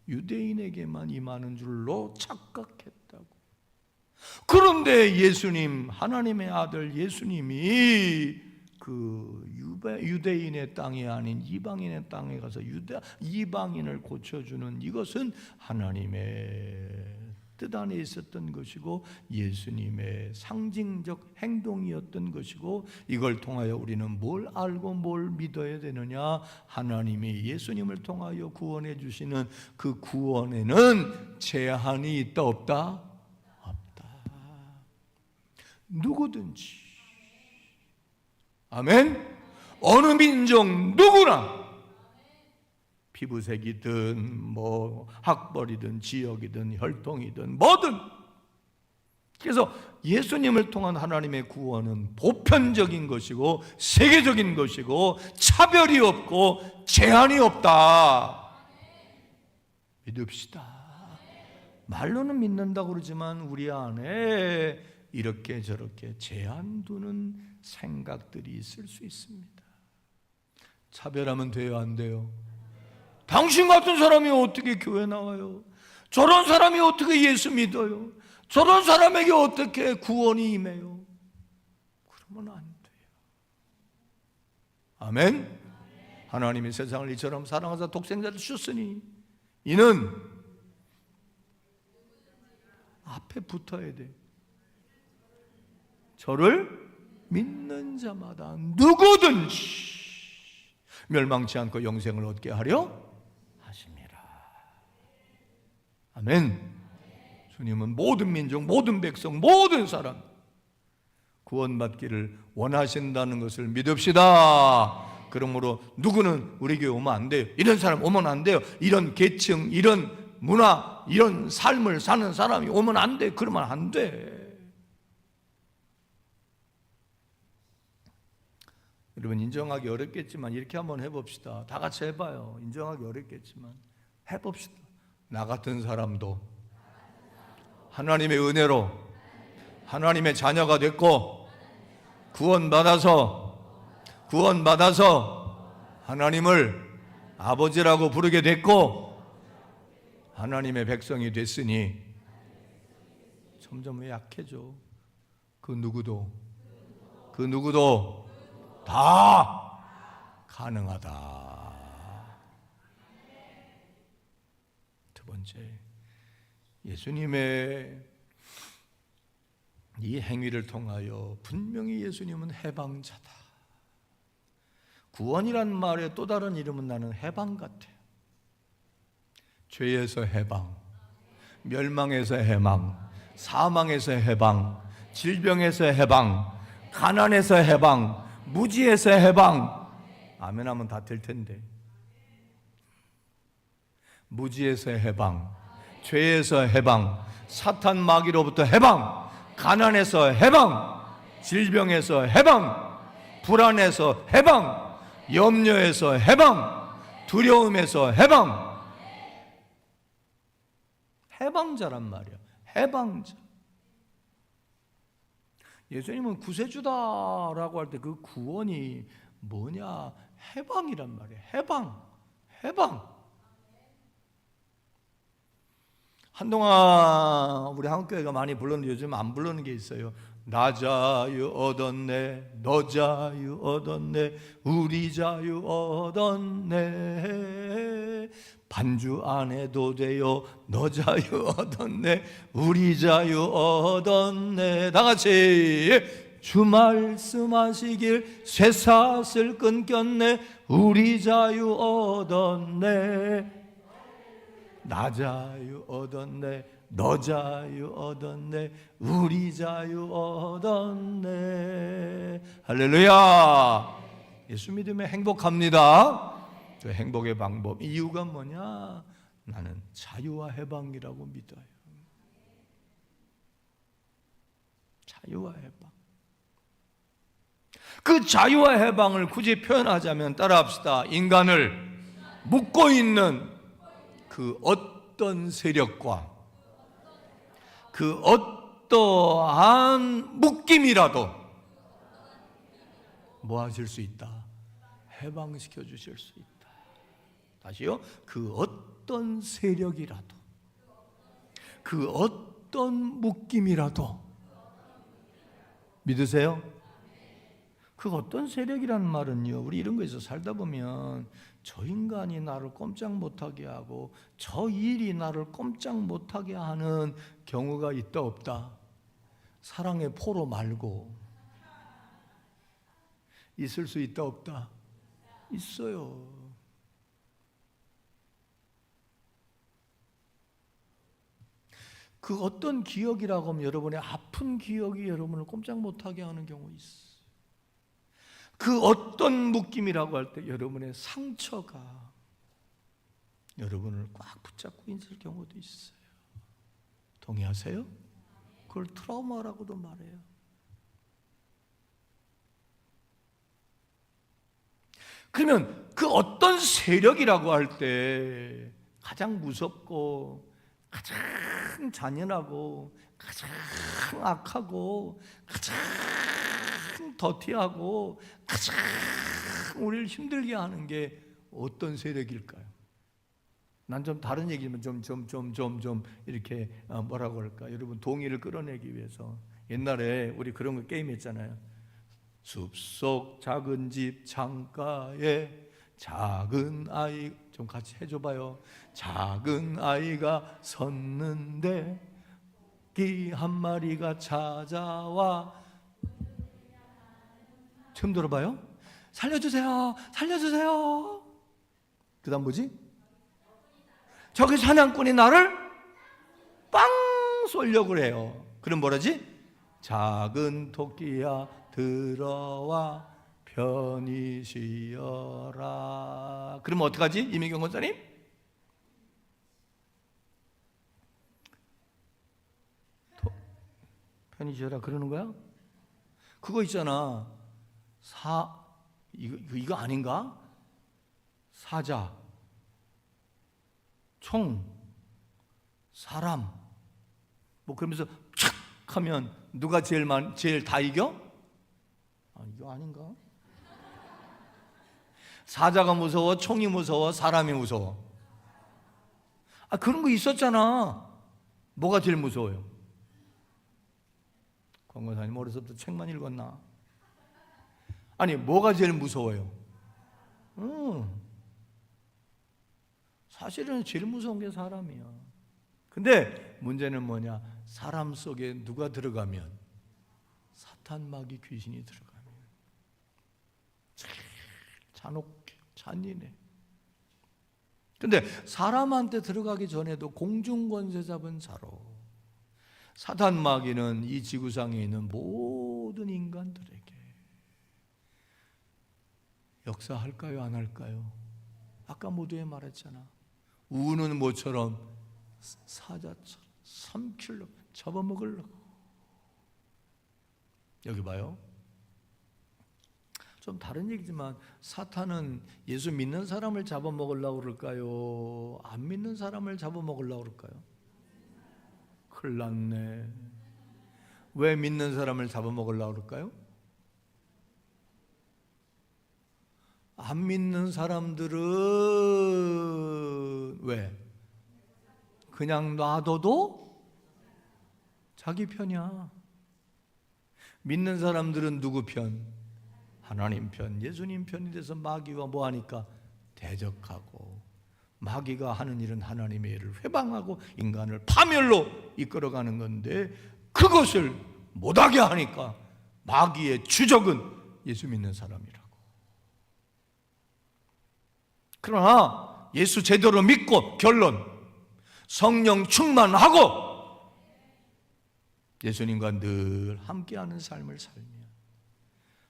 유대인에게만 임하는 줄로 착각했다고. 그런데 예수님, 하나님의 아들 예수님이 그 유대인의 땅이 아닌 이방인의 땅에 가서 이방인을 고쳐주는 이것은 하나님의 뜻 안에 있었던 것이고 예수님의 상징적 행동이었던 것이고, 이걸 통하여 우리는 뭘 알고 뭘 믿어야 되느냐? 하나님이 예수님을 통하여 구원해 주시는 그 구원에는 제한이 있다 없다? 없다. 누구든지, 아멘. 어느 민족 누구나, 피부색이든 뭐 학벌이든 지역이든 혈통이든 뭐든. 그래서 예수님을 통한 하나님의 구원은 보편적인 것이고 세계적인 것이고 차별이 없고 제한이 없다. 믿읍시다. 말로는 믿는다고 그러지만 우리 안에 이렇게 저렇게 제한 두는 생각들이 있을 수 있습니다. 차별하면 돼요, 안 돼요? 당신 같은 사람이 어떻게 교회 나와요? 저런 사람이 어떻게 예수 믿어요? 저런 사람에게 어떻게 구원이 임해요? 그러면 안 돼요. 아멘? 하나님이 세상을 이처럼 사랑하사 독생자를 주셨으니 이는 앞에 붙어야 돼. 저를 믿는 자마다 누구든지 멸망치 않고 영생을 얻게 하려 하심이라. 아멘. 주님은 모든 민족, 모든 백성, 모든 사람 구원받기를 원하신다는 것을 믿읍시다. 그러므로 누구는 우리 교회 오면 안 돼요, 이런 사람 오면 안 돼요, 이런 계층, 이런 문화, 이런 삶을 사는 사람이 오면 안 돼, 그러면 안 돼. 여러분, 인정하기 어렵겠지만 이렇게 한번 해봅시다. 다 같이 해봐요. 인정하기 어렵겠지만 해봅시다. 나 같은 사람도 하나님의 은혜로 하나님의 자녀가 됐고 구원받아서 하나님을 아버지라고 부르게 됐고 하나님의 백성이 됐으니 점점 왜 약해져? 그 누구도 다 가능하다. 두 번째, 예수님의 이 행위를 통하여 분명히 예수님은 해방자다. 구원이란 말의 또 다른 이름은 나는 해방 같아. 죄에서 해방, 멸망에서 해방, 사망에서 해방, 질병에서 해방, 가난에서 해방, 무지에서 해방. 아멘 하면 다 될 텐데. 무지에서 해방, 죄에서 해방, 사탄 마귀로부터 해방, 가난에서 해방, 질병에서 해방, 불안에서 해방, 염려에서 해방, 두려움에서 해방, 해방자란 말이야. 해방자. 예수님은 구세주다라고 할 때 그 구원이 뭐냐? 해방이란 말이에요. 해방. 한동안 우리 한국교회가 많이 불렀는데 요즘 안 부르는 게 있어요. 나 자유 얻었네, 너 자유 얻었네, 우리 자유 얻었네. 반주 안 해도 돼요, 너 자유 얻었네, 우리 자유 얻었네. 다 같이 주 말씀하시길 쇠사슬 끊겼네, 우리 자유 얻었네. 나 자유 얻었네, 너 자유 얻었네, 우리 자유 얻었네. 할렐루야. 예수 믿으면 행복합니다. 그 행복의 방법, 이유가 뭐냐? 나는 자유와 해방이라고 믿어요. 자유와 해방. 그 자유와 해방을 굳이 표현하자면 따라합시다. 인간을 묶고 있는 그 어떤 세력과 그 어떠한 묶임이라도 뭐 하실 수 있다? 해방시켜 주실 수 있다. 다시요. 그 어떤 세력이라도, 그 어떤 묶임이라도 믿으세요? 그 어떤 세력이라는 말은요, 우리 이런 거에서 살다 보면 저 인간이 나를 꼼짝 못하게 하고 저 일이 나를 꼼짝 못하게 하는 경우가 있다 없다? 사랑의 포로 말고 있을 수 있다 없다? 있어요. 그 어떤 기억이라고 하면 여러분의 아픈 기억이 여러분을 꼼짝 못하게 하는 경우 있어요. 그 어떤 묶임이라고 할 때 여러분의 상처가 여러분을 꽉 붙잡고 있을 경우도 있어요. 동의하세요? 그걸 트라우마라고도 말해요. 그러면 그 어떤 세력이라고 할 때 가장 무섭고 가장 잔인하고 가장 악하고 가장 더티하고 가장 우리를 힘들게 하는 게 어떤 세력일까요? 난 좀 다른 얘기면 좀 이렇게 뭐라고 할까? 여러분 동의를 끌어내기 위해서 옛날에 우리 그런 거 게임 했잖아요. 숲속 작은 집 창가에 작은 아이, 좀 같이 해줘봐요. 작은 아이가 섰는데 기 한 마리가 찾아와. 처음 들어봐요? 살려주세요, 살려주세요. 그 다음 뭐지? 저기 사냥꾼이 나를 빵 쏘려고 그래요. 그럼 뭐라지? 작은 토끼야 들어와 편히 쉬어라. 그러면 어떡하지? 이민경 권사님? 편히 쉬어라 그러는 거야? 그거 있잖아. 이거 아닌가? 사자, 총, 사람, 뭐 그러면서 착 하면 누가 제일 다 이겨? 이거 아닌가? 사자가 무서워, 총이 무서워, 사람이 무서워. 그런 거 있었잖아. 뭐가 제일 무서워요? 권고사님 어려서부터 책만 읽었나? 아니 뭐가 제일 무서워요? 사실은 제일 무서운 게 사람이야. 근데 문제는 뭐냐? 사람 속에 누가 들어가면, 사탄 마귀 귀신이 들어가면 잔혹해, 잔인해. 근데 사람한테 들어가기 전에도 공중권세 잡은 자로 사탄 마귀는 이 지구상에 있는 모든 인간들에게 역사할까요? 안 할까요? 아까 모두에 말했잖아. 우는 모처럼 사자처럼 삼키려고 잡아먹으려고. 여기 봐요. 좀 다른 얘기지만 사탄은 예수 믿는 사람을 잡아먹으려고 그럴까요? 안 믿는 사람을 잡아먹으려고 그럴까요? 큰일 났네. 왜 믿는 사람을 잡아먹으려고 그럴까요? 안 믿는 사람들은 왜? 그냥 놔둬도 자기 편이야. 믿는 사람들은 누구 편? 하나님 편, 예수님 편이 돼서 마귀와 뭐하니까? 대적하고, 마귀가 하는 일은 하나님의 일을 회방하고 인간을 파멸로 이끌어가는 건데, 그것을 못하게 하니까 마귀의 주적은 예수 믿는 사람이라고. 그러나 예수 제대로 믿고, 결론 성령 충만하고 예수님과 늘 함께하는 삶을 살며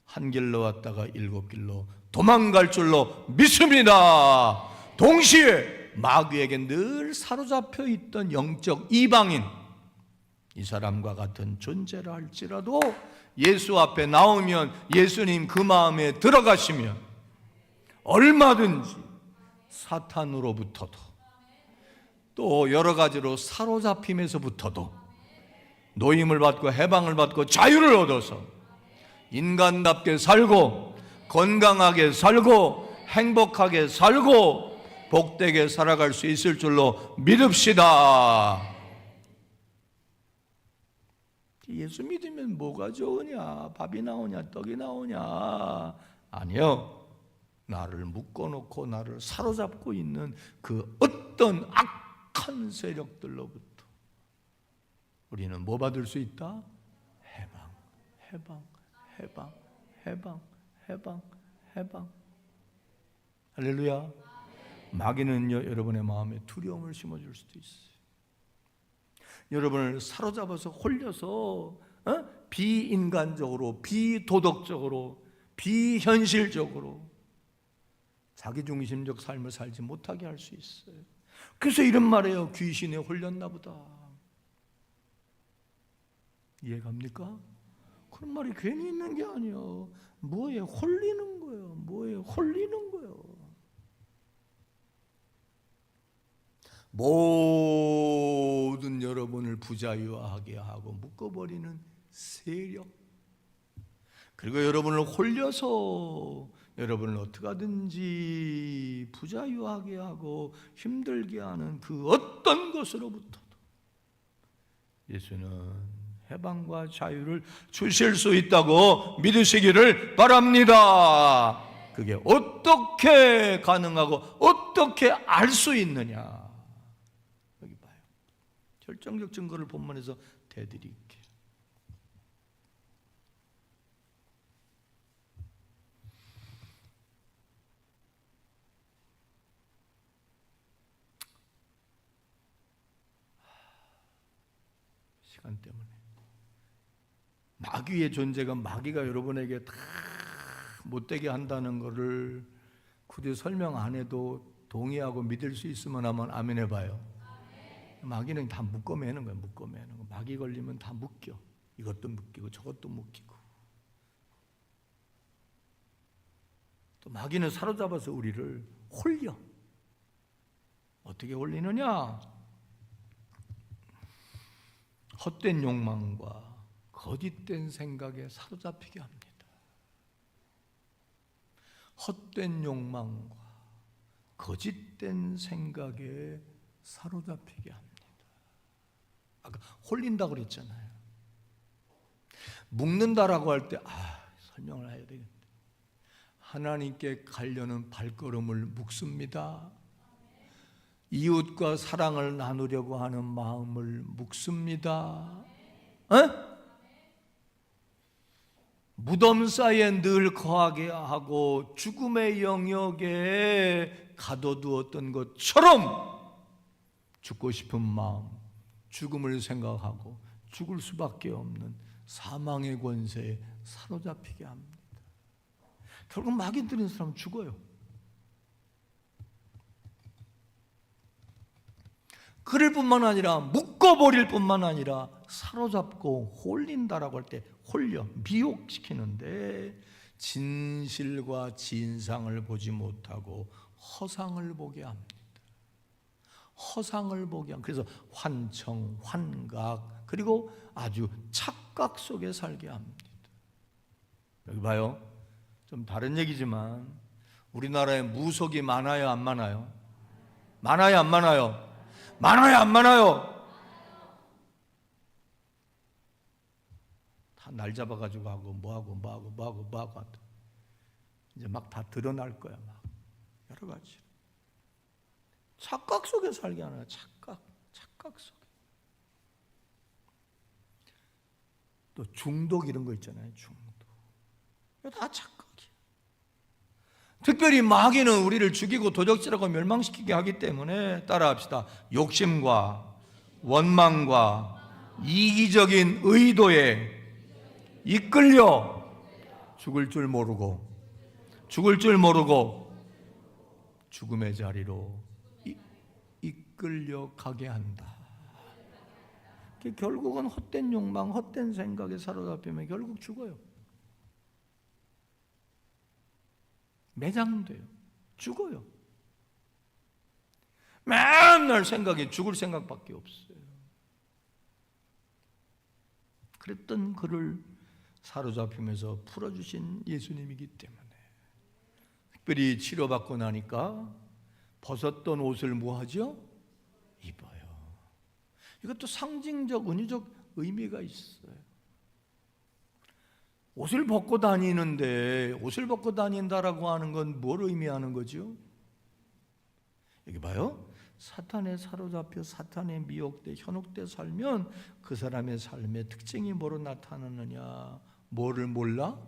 한 길로 왔다가 일곱 길로 도망갈 줄로 믿습니다. 동시에 마귀에게 늘 사로잡혀 있던 영적 이방인, 이 사람과 같은 존재라 할지라도 예수 앞에 나오면 예수님 그 마음에 들어가시면 얼마든지 사탄으로부터도 또 여러 가지로 사로잡힘에서부터도 노임을 받고 해방을 받고 자유를 얻어서 인간답게 살고 건강하게 살고 행복하게 살고 복되게 살아갈 수 있을 줄로 믿읍시다. 예수 믿으면 뭐가 좋으냐? 밥이 나오냐? 떡이 나오냐? 아니요. 나를 묶어놓고 나를 사로잡고 있는 그 어떤 악한 세력들로부터 우리는 뭐 받을 수 있다? 해방, 해방, 해방, 해방, 해방, 해방. 할렐루야. 마귀는요, 여러분의 마음에 두려움을 심어줄 수도 있어요. 여러분을 사로잡아서 홀려서 비인간적으로, 비도덕적으로, 비현실적으로 자기중심적 삶을 살지 못하게 할 수 있어요. 그래서 이런 말이에요. 귀신에 홀렸나 보다. 이해갑니까? 그런 말이 괜히 있는 게 아니에요. 뭐에 홀리는 거예요. 뭐에 홀리는 거예요. 모든 여러분을 부자유하게 하고 묶어버리는 세력, 그리고 여러분을 홀려서 여러분을 어떻게 하든지 부자유하게 하고 힘들게 하는 그 어떤 것으로부터도 예수는 해방과 자유를 주실 수 있다고 믿으시기를 바랍니다. 그게 어떻게 가능하고 어떻게 알 수 있느냐? 여기 봐요. 결정적 증거를 본문에서 대드릴게요. 시간 때문에. 마귀의 존재가, 마귀가 여러분에게 다 못되게 한다는 것을 굳이 설명 안 해도 동의하고 믿을 수 있으면 한번 아멘 해봐요. 마귀는 다 묶어매는 거예요. 묶어매는 거. 마귀 걸리면 다 묶여. 이것도 묶이고 저것도 묶이고. 또 마귀는 사로잡아서 우리를 홀려. 어떻게 홀리느냐? 헛된 욕망과 거짓된 생각에 사로잡히게 합니다. 헛된 욕망과 거짓된 생각에 사로잡히게 합니다. 아까 홀린다고 그랬잖아요. 묶는다라고 할 때 설명을 해야 되겠는데, 하나님께 가려는 발걸음을 묶습니다. 이웃과 사랑을 나누려고 하는 마음을 묶습니다. 무덤 사이에 늘 거하게 하고 죽음의 영역에 가둬두었던 것처럼 죽고 싶은 마음, 죽음을 생각하고 죽을 수밖에 없는 사망의 권세에 사로잡히게 합니다. 결국 마귀 들인 사람은 죽어요. 그럴 뿐만 아니라 묶어버릴 뿐만 아니라 사로잡고 홀린다라고 할 때 홀려, 미혹시키는데 진실과 진상을 보지 못하고 허상을 보게 합니다. 허상을 보게 한, 그래서 환청, 환각, 그리고 아주 착각 속에 살게 합니다. 여기 봐요. 좀 다른 얘기지만 우리나라에 무속이 많아요, 안 많아요? 많아요, 안 많아요? 많아요, 안 많아요? 다 날 잡아가지고 하고 뭐하고 이제 막 다 드러날 거야. 막 여러 가지 착각 속에 살게 하는 거야. 착각 속에. 또 중독 이런 거 있잖아요. 중독. 이거 다 착각이야. 특별히 마귀는 우리를 죽이고 도적질하고 멸망시키게 하기 때문에 따라합시다. 욕심과 원망과 이기적인 의도에 이끌려 죽을 줄 모르고 죽음의 자리로 이끌려 가게 한다. 결국은 헛된 욕망, 헛된 생각에 사로잡히면 결국 죽어요. 매장돼요. 죽어요. 맨날 생각이 죽을 생각밖에 없어요. 그랬던 그를 사로잡히면서 풀어주신 예수님이기 때문에 특별히 치료받고 나니까 벗었던 옷을 뭐하죠? 입어요. 이것도 상징적, 은유적 의미가 있어요. 옷을 벗고 다니는데 옷을 벗고 다닌다라고 하는 건 뭘 의미하는 거죠? 여기 봐요. 사탄에 사로잡혀 사탄에 미혹돼 현혹돼 살면 그 사람의 삶의 특징이 뭐로 나타나느냐? 뭐를 몰라?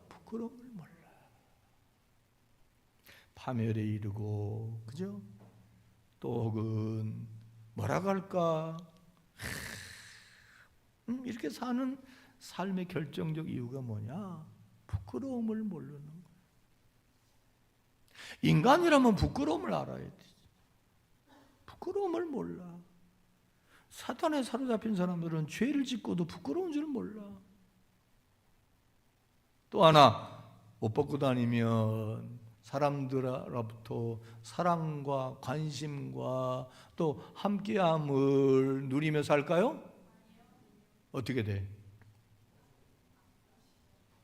부끄러움을 몰라. 파멸에 이르고, 그죠? 또 혹은 뭐라고 할까? 이렇게 사는 삶의 결정적 이유가 뭐냐? 부끄러움을 모르는 거예요. 인간이라면 부끄러움을 알아야 돼. 부끄러움을 몰라. 사탄에 사로잡힌 사람들은 죄를 짓고도 부끄러운 줄 몰라. 또 하나, 옷 벗고 다니면 사람들로부터 사랑과 관심과 또 함께함을 누리며 살까요? 어떻게 돼?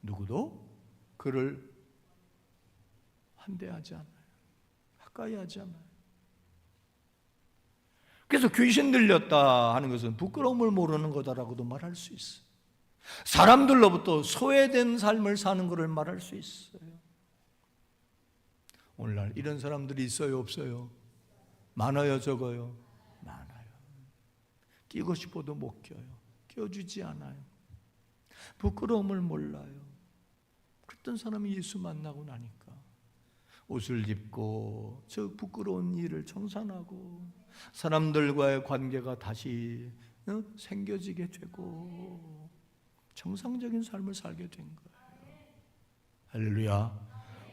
누구도 그를 환대하지 않아요. 가까이 하지 않아요. 그래서 귀신 들렸다 하는 것은 부끄러움을 모르는 거다라고도 말할 수 있어요. 사람들로부터 소외된 삶을 사는 것을 말할 수 있어요. 오늘날 이런 사람들이 있어요, 없어요? 많아요, 적어요? 많아요. 끼고 싶어도 못 껴요. 껴주지 않아요. 부끄러움을 몰라요. 그랬던 사람이 예수 만나고 나니까 옷을 입고 저 부끄러운 일을 청산하고 사람들과의 관계가 다시 생겨지게 되고 정상적인 삶을 살게 된 거예요. 할렐루야.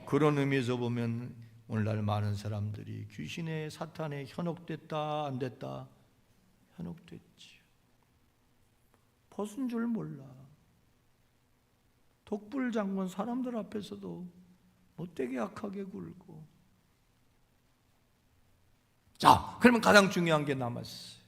그런 의미에서 보면 오늘날 많은 사람들이 귀신의 사탄에 현혹됐다 안 됐다? 현혹됐지. 벗은 줄 몰라. 독불장군 사람들 앞에서도 못되게 악하게 굴고. 자, 그러면 가장 중요한 게 남았어요.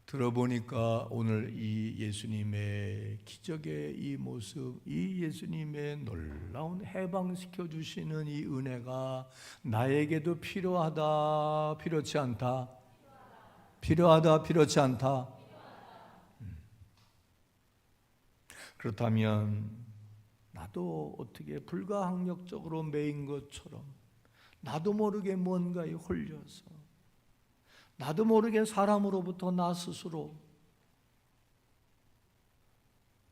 들어보니까 오늘 이 예수님의 기적의 이 모습, 이 예수님의 놀라운 해방시켜 주시는 이 은혜가 나에게도 필요하다, 필요치 않다? 필요하다, 필요치 않다? 그렇다면 나도 어떻게 불가항력적으로 매인 것처럼 나도 모르게 뭔가에 홀려서 나도 모르게 사람으로부터 나 스스로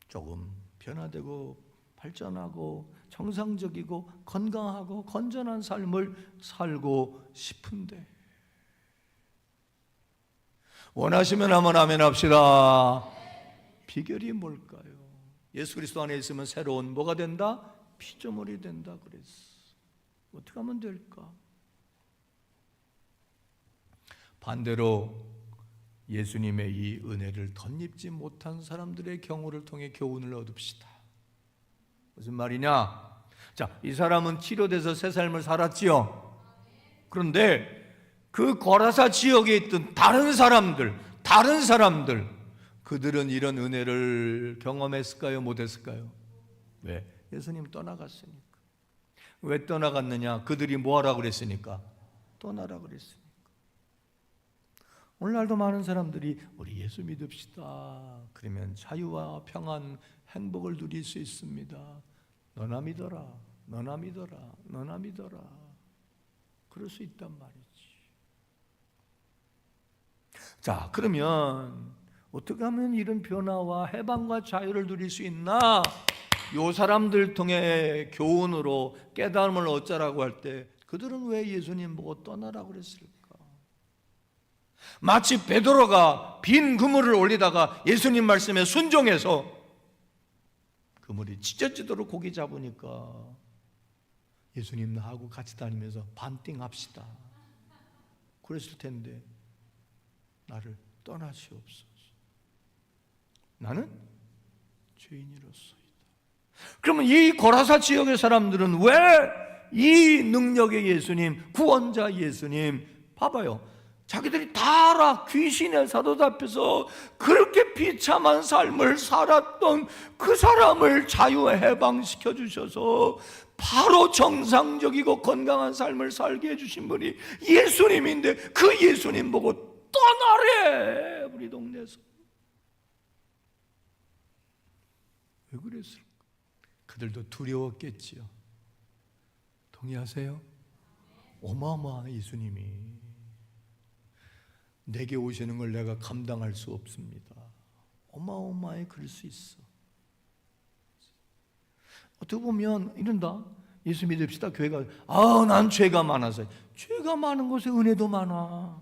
조금 변화되고 발전하고 정상적이고 건강하고 건전한 삶을 살고 싶은데 원하시면 한번 아멘 합시다. 비결이 뭘까요? 예수 그리스도 안에 있으면 새로운 뭐가 된다? 피조물이 된다 그랬어. 어떻게 하면 될까? 반대로 예수님의 이 은혜를 덧입지 못한 사람들의 경우를 통해 교훈을 얻읍시다. 무슨 말이냐? 자, 이 사람은 치료돼서 새 삶을 살았지요. 그런데 그 거라사 지역에 있던 다른 사람들, 그들은 이런 은혜를 경험했을까요? 못했을까요? 왜? 예수님 떠나갔으니까. 왜 떠나갔느냐? 그들이 뭐 하라고 그랬으니까? 떠나라고 그랬으니까. 오늘날도 많은 사람들이 우리 예수 믿읍시다. 그러면 자유와 평안, 행복을 누릴 수 있습니다. 너나 믿어라, 너나 믿어라, 너나 믿어라. 그럴 수 있단 말이지. 자, 그러면 어떻게 하면 이런 변화와 해방과 자유를 누릴 수 있나? 요 사람들 통해 교훈으로 깨달음을 얻자라고 할 때 그들은 왜 예수님 보고 떠나라고 그랬을까? 마치 베드로가 빈 그물을 올리다가 예수님 말씀에 순종해서 그물이 찢어지도록 고기 잡으니까 예수님 나하고 같이 다니면서 반띵합시다 그랬을 텐데 나를 떠나시옵소서. 나는 죄인이로소이다. 그러면 이 고라사 지역의 사람들은 왜 이 능력의 예수님, 구원자 예수님, 봐봐요. 자기들이 다 알아. 귀신의 사도 잡혀서 그렇게 비참한 삶을 살았던 그 사람을 자유 해방시켜 주셔서 바로 정상적이고 건강한 삶을 살게 해주신 분이 예수님인데 그 예수님 보고 떠나래, 우리 동네에서. 왜 그랬을까? 그들도 두려웠겠지요. 동의하세요? 어마어마한 예수님이 내게 오시는 걸 내가 감당할 수 없습니다. 어마어마해. 그럴 수 있어. 어떻게 보면 이런다. 예수 믿읍시다. 교회가 난 죄가 많아서. 죄가 많은 곳에 은혜도 많아.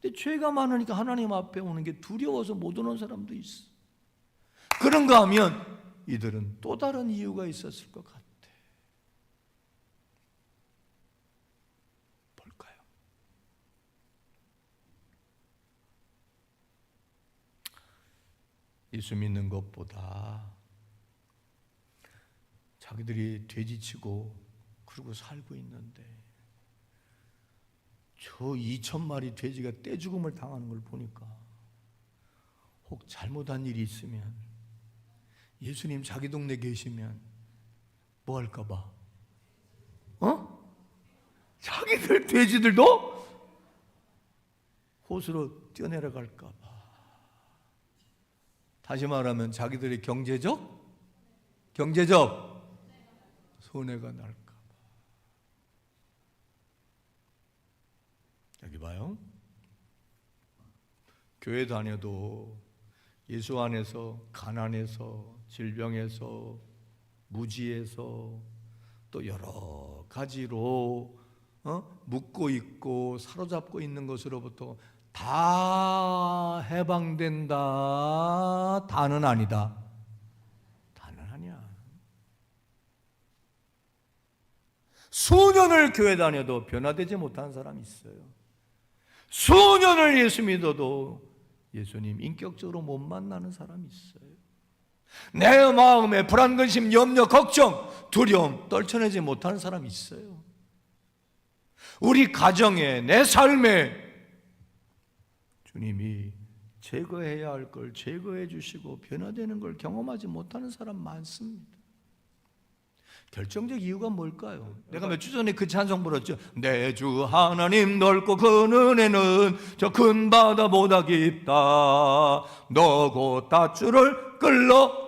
근데 죄가 많으니까 하나님 앞에 오는 게 두려워서 못 오는 사람도 있어. 그런가 하면 이들은 또 다른 이유가 있었을 것 같아. 볼까요? 예수 믿는 것보다 자기들이 돼지치고 그러고 살고 있는데 저 2,000마리 돼지가 떼죽음을 당하는 걸 보니까 혹 잘못한 일이 있으면 예수님 자기 동네 계시면 뭐 할까 봐? 자기들 돼지들도 호수로 뛰어내려갈까 봐. 다시 말하면 자기들의 경제적 손해가 날까 봐. 여기 봐요. 교회 다녀도 예수 안에서 가난해서 질병에서 무지해서 또 여러 가지로 묶고 있고 사로잡고 있는 것으로부터 다 해방된다. 다는 아니다. 다는 아니야. 수년을 교회 다녀도 변화되지 못한 사람이 있어요. 수년을 예수 믿어도 예수님 인격적으로 못 만나는 사람이 있어요. 내 마음에 불안, 근심, 염려, 걱정, 두려움 떨쳐내지 못하는 사람이 있어요. 우리 가정에, 내 삶에 주님이 제거해야 할 걸 제거해 주시고 변화되는 걸 경험하지 못하는 사람 많습니다. 결정적 이유가 뭘까요? 내가 몇 주 전에 그 찬송 불렀죠. 내 주 하나님 넓고 그 은혜는 저 큰 바다보다 깊다. 너고 닷줄을 끌러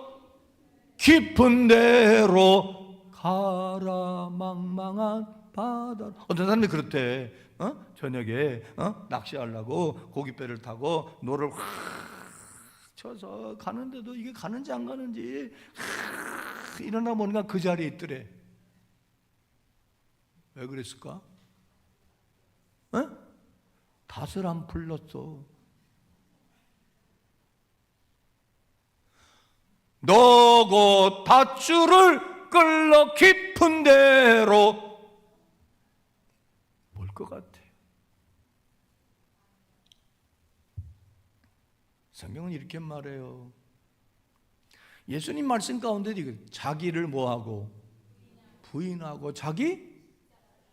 깊은 데로 가라 망망한 바다. 어떤 사람들이 그렇대. 저녁에 낚시하려고 고깃배를 타고 노를 확 쳐서 가는데도 이게 가는지 안 가는지 일어나 보니까 그 자리에 있더래. 왜 그랬을까? 닷을 안 풀렀어. 너고 닷줄을 끌러 깊은 데로. 뭘 것 같아? 성경은 이렇게 말해요. 예수님 말씀 가운데 자기를 뭐하고? 부인하고 자기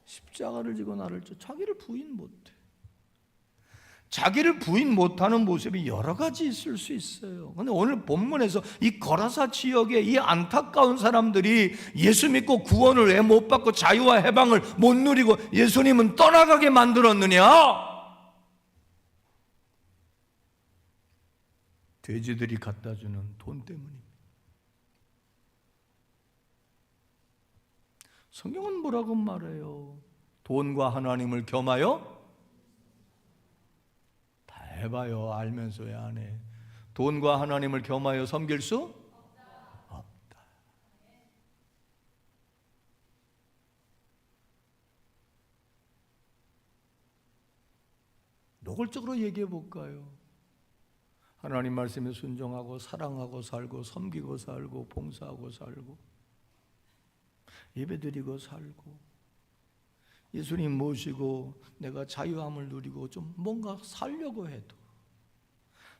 십자가를 지고 나를 쫓아. 자기를 부인 못해. 자기를 부인 못하는 모습이 여러 가지 있을 수 있어요. 그런데 오늘 본문에서 이 거라사 지역의 이 안타까운 사람들이 예수 믿고 구원을 왜 못 받고 자유와 해방을 못 누리고 예수님은 떠나가게 만들었느냐? 돼지들이 갖다 주는 돈 때문입니다. 성경은 뭐라고 말해요? 돈과 하나님을 겸하여? 다 해봐요. 알면서 왜 안 해? 돈과 하나님을 겸하여 섬길 수? 없다. 노골적으로 얘기해 볼까요? 하나님 말씀에 순종하고 사랑하고 살고 섬기고 살고 봉사하고 살고 예배드리고 살고 예수님 모시고 내가 자유함을 누리고 좀 뭔가 살려고 해도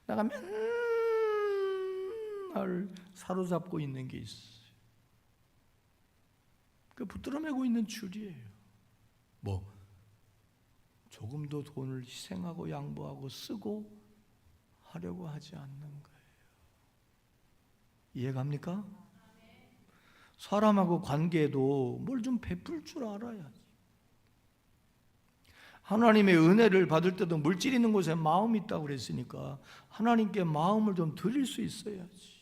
내가 맨날 사로잡고 있는 게 있어요. 그 붙들어매고 있는 줄이에요. 뭐 조금도 돈을 희생하고 양보하고 쓰고 하려고 하지 않는 거예요. 이해갑니까? 사람하고 관계도 뭘 좀 베풀 줄 알아야지. 하나님의 은혜를 받을 때도 물질 있는 곳에 마음이 있다고 그랬으니까 하나님께 마음을 좀 드릴 수 있어야지.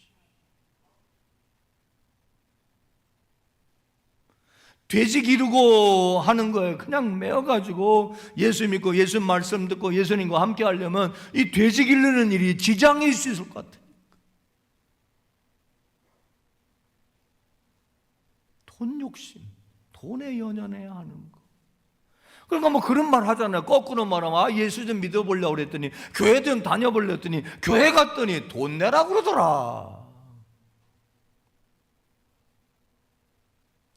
돼지 기르고 하는 거에 그냥 매어가지고 예수 믿고 예수 말씀 듣고 예수님과 함께 하려면 이 돼지 기르는 일이 지장이 있을 것 같아요. 돈 욕심, 돈에 연연해야 하는 거. 그러니까 뭐 그런 말 하잖아요. 거꾸로 말하면 예수 좀 믿어보려고 그랬더니 교회 좀 다녀보려고 했더니 교회 갔더니 돈 내라 그러더라.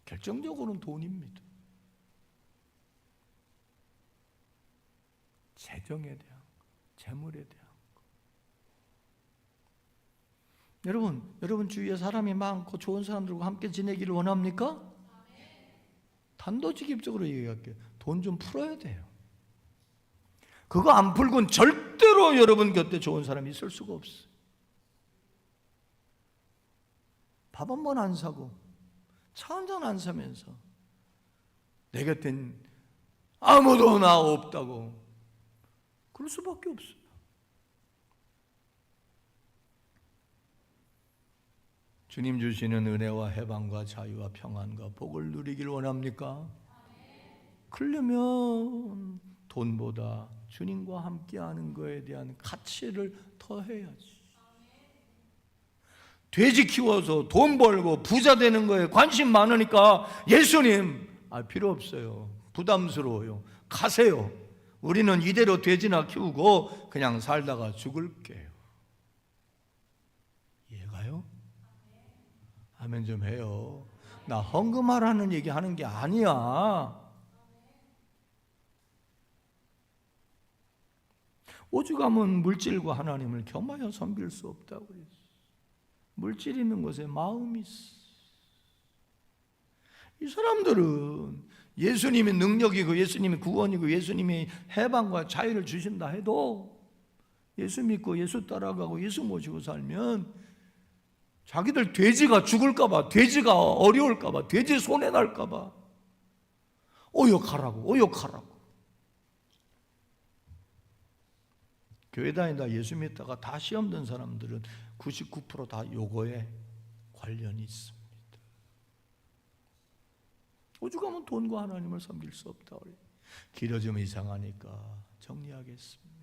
결정적으로는 돈입니다. 재정에 대한 거, 재물에 대한 거. 여러분 주위에 사람이 많고 좋은 사람들과 함께 지내기를 원합니까? 단도직입적으로 얘기할게요. 돈 좀 풀어야 돼요. 그거 안 풀고는 절대로 여러분 곁에 좋은 사람이 있을 수가 없어요. 밥 한 번 안 사고 차 한 잔 안 사면서 내 곁엔 아무도 나 없다고 그럴 수밖에 없어요. 주님 주시는 은혜와 해방과 자유와 평안과 복을 누리길 원합니까? 그러려면 돈보다 주님과 함께하는 것에 대한 가치를 더해야지. 돼지 키워서 돈 벌고 부자 되는 거에 관심 많으니까 예수님 필요 없어요. 부담스러워요. 가세요. 우리는 이대로 돼지나 키우고 그냥 살다가 죽을게요. 이해가요? 아멘 좀 해요. 나 헌금하라는 얘기 하는 게 아니야. 오죽하면 물질과 하나님을 겸하여 섬길 수 없다고 그랬어요. 물질 있는 곳에 마음이 있어. 이 사람들은 예수님의 능력이고 예수님의 구원이고 예수님의 해방과 자유를 주신다 해도 예수 믿고 예수 따라가고 예수 모시고 살면 자기들 돼지가 죽을까 봐, 돼지가 어려울까 봐, 돼지 손해 날까 봐 오욕하라고. 교회 다니다 예수 믿다가 다 시험 든 사람들은 99% 다 요거에 관련이 있습니다. 오죽하면 돈과 하나님을 섬길 수 없다. 길어지면 이상하니까 정리하겠습니다.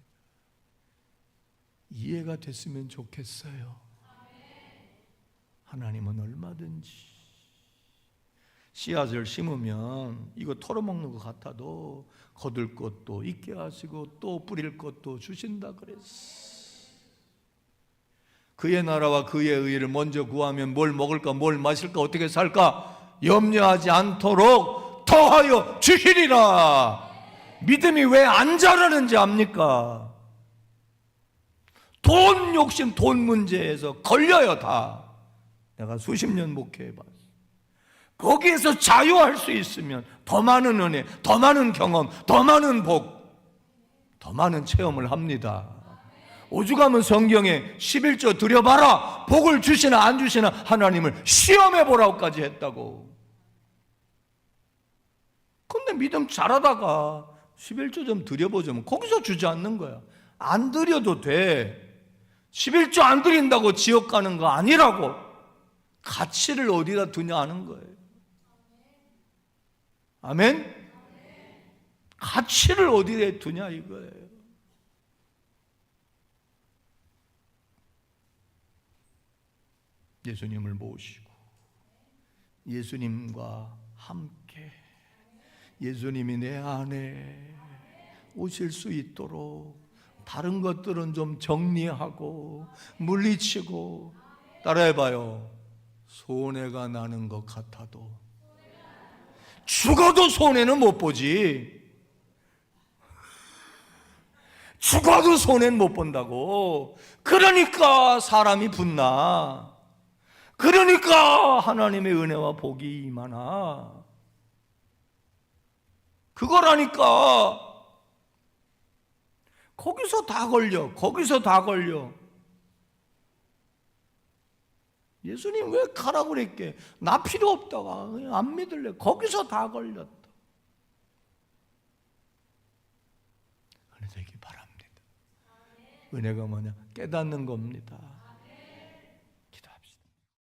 이해가 됐으면 좋겠어요. 하나님은 얼마든지 씨앗을 심으면 이거 털어먹는 것 같아도 거둘 것도 있게 하시고 또 뿌릴 것도 주신다 그랬어. 그의 나라와 그의 의를 먼저 구하면 뭘 먹을까 뭘 마실까 어떻게 살까 염려하지 않도록 더하여 주시리라. 믿음이 왜 안 자라는지 압니까? 돈 욕심 돈 문제에서 걸려요. 다 내가 수십 년 목회해봤어. 거기에서 자유할 수 있으면 더 많은 은혜, 더 많은 경험, 더 많은 복, 더 많은 체험을 합니다. 오죽하면 성경에 11조 드려봐라, 복을 주시나 안 주시나 하나님을 시험해보라고까지 했다고. 근데 믿음 잘하다가 11조 좀 드려보자면 거기서 주지 않는 거야. 안 드려도 돼. 11조 안 드린다고 지옥 가는 거 아니라고. 가치를 어디다 두냐 하는 거예요. 아멘? 가치를 어디에 두냐 이거예요. 예수님을 모시고 예수님과 함께 예수님이 내 안에 오실 수 있도록 다른 것들은 좀 정리하고 물리치고, 따라해봐요. 손해가 나는 것 같아도 죽어도 손해는 못 보지. 죽어도 손해는 못 본다고. 그러니까 사람이 붙나. 그러니까 하나님의 은혜와 복이 임하나. 그거라니까. 거기서 다 걸려. 거기서 다 걸려. 예수님 왜 가라고 그랬게? 나 필요 없다가 안 믿을래. 거기서 다 걸렸다. 은혜 되기 바랍니다. 은혜가 뭐냐? 깨닫는 겁니다.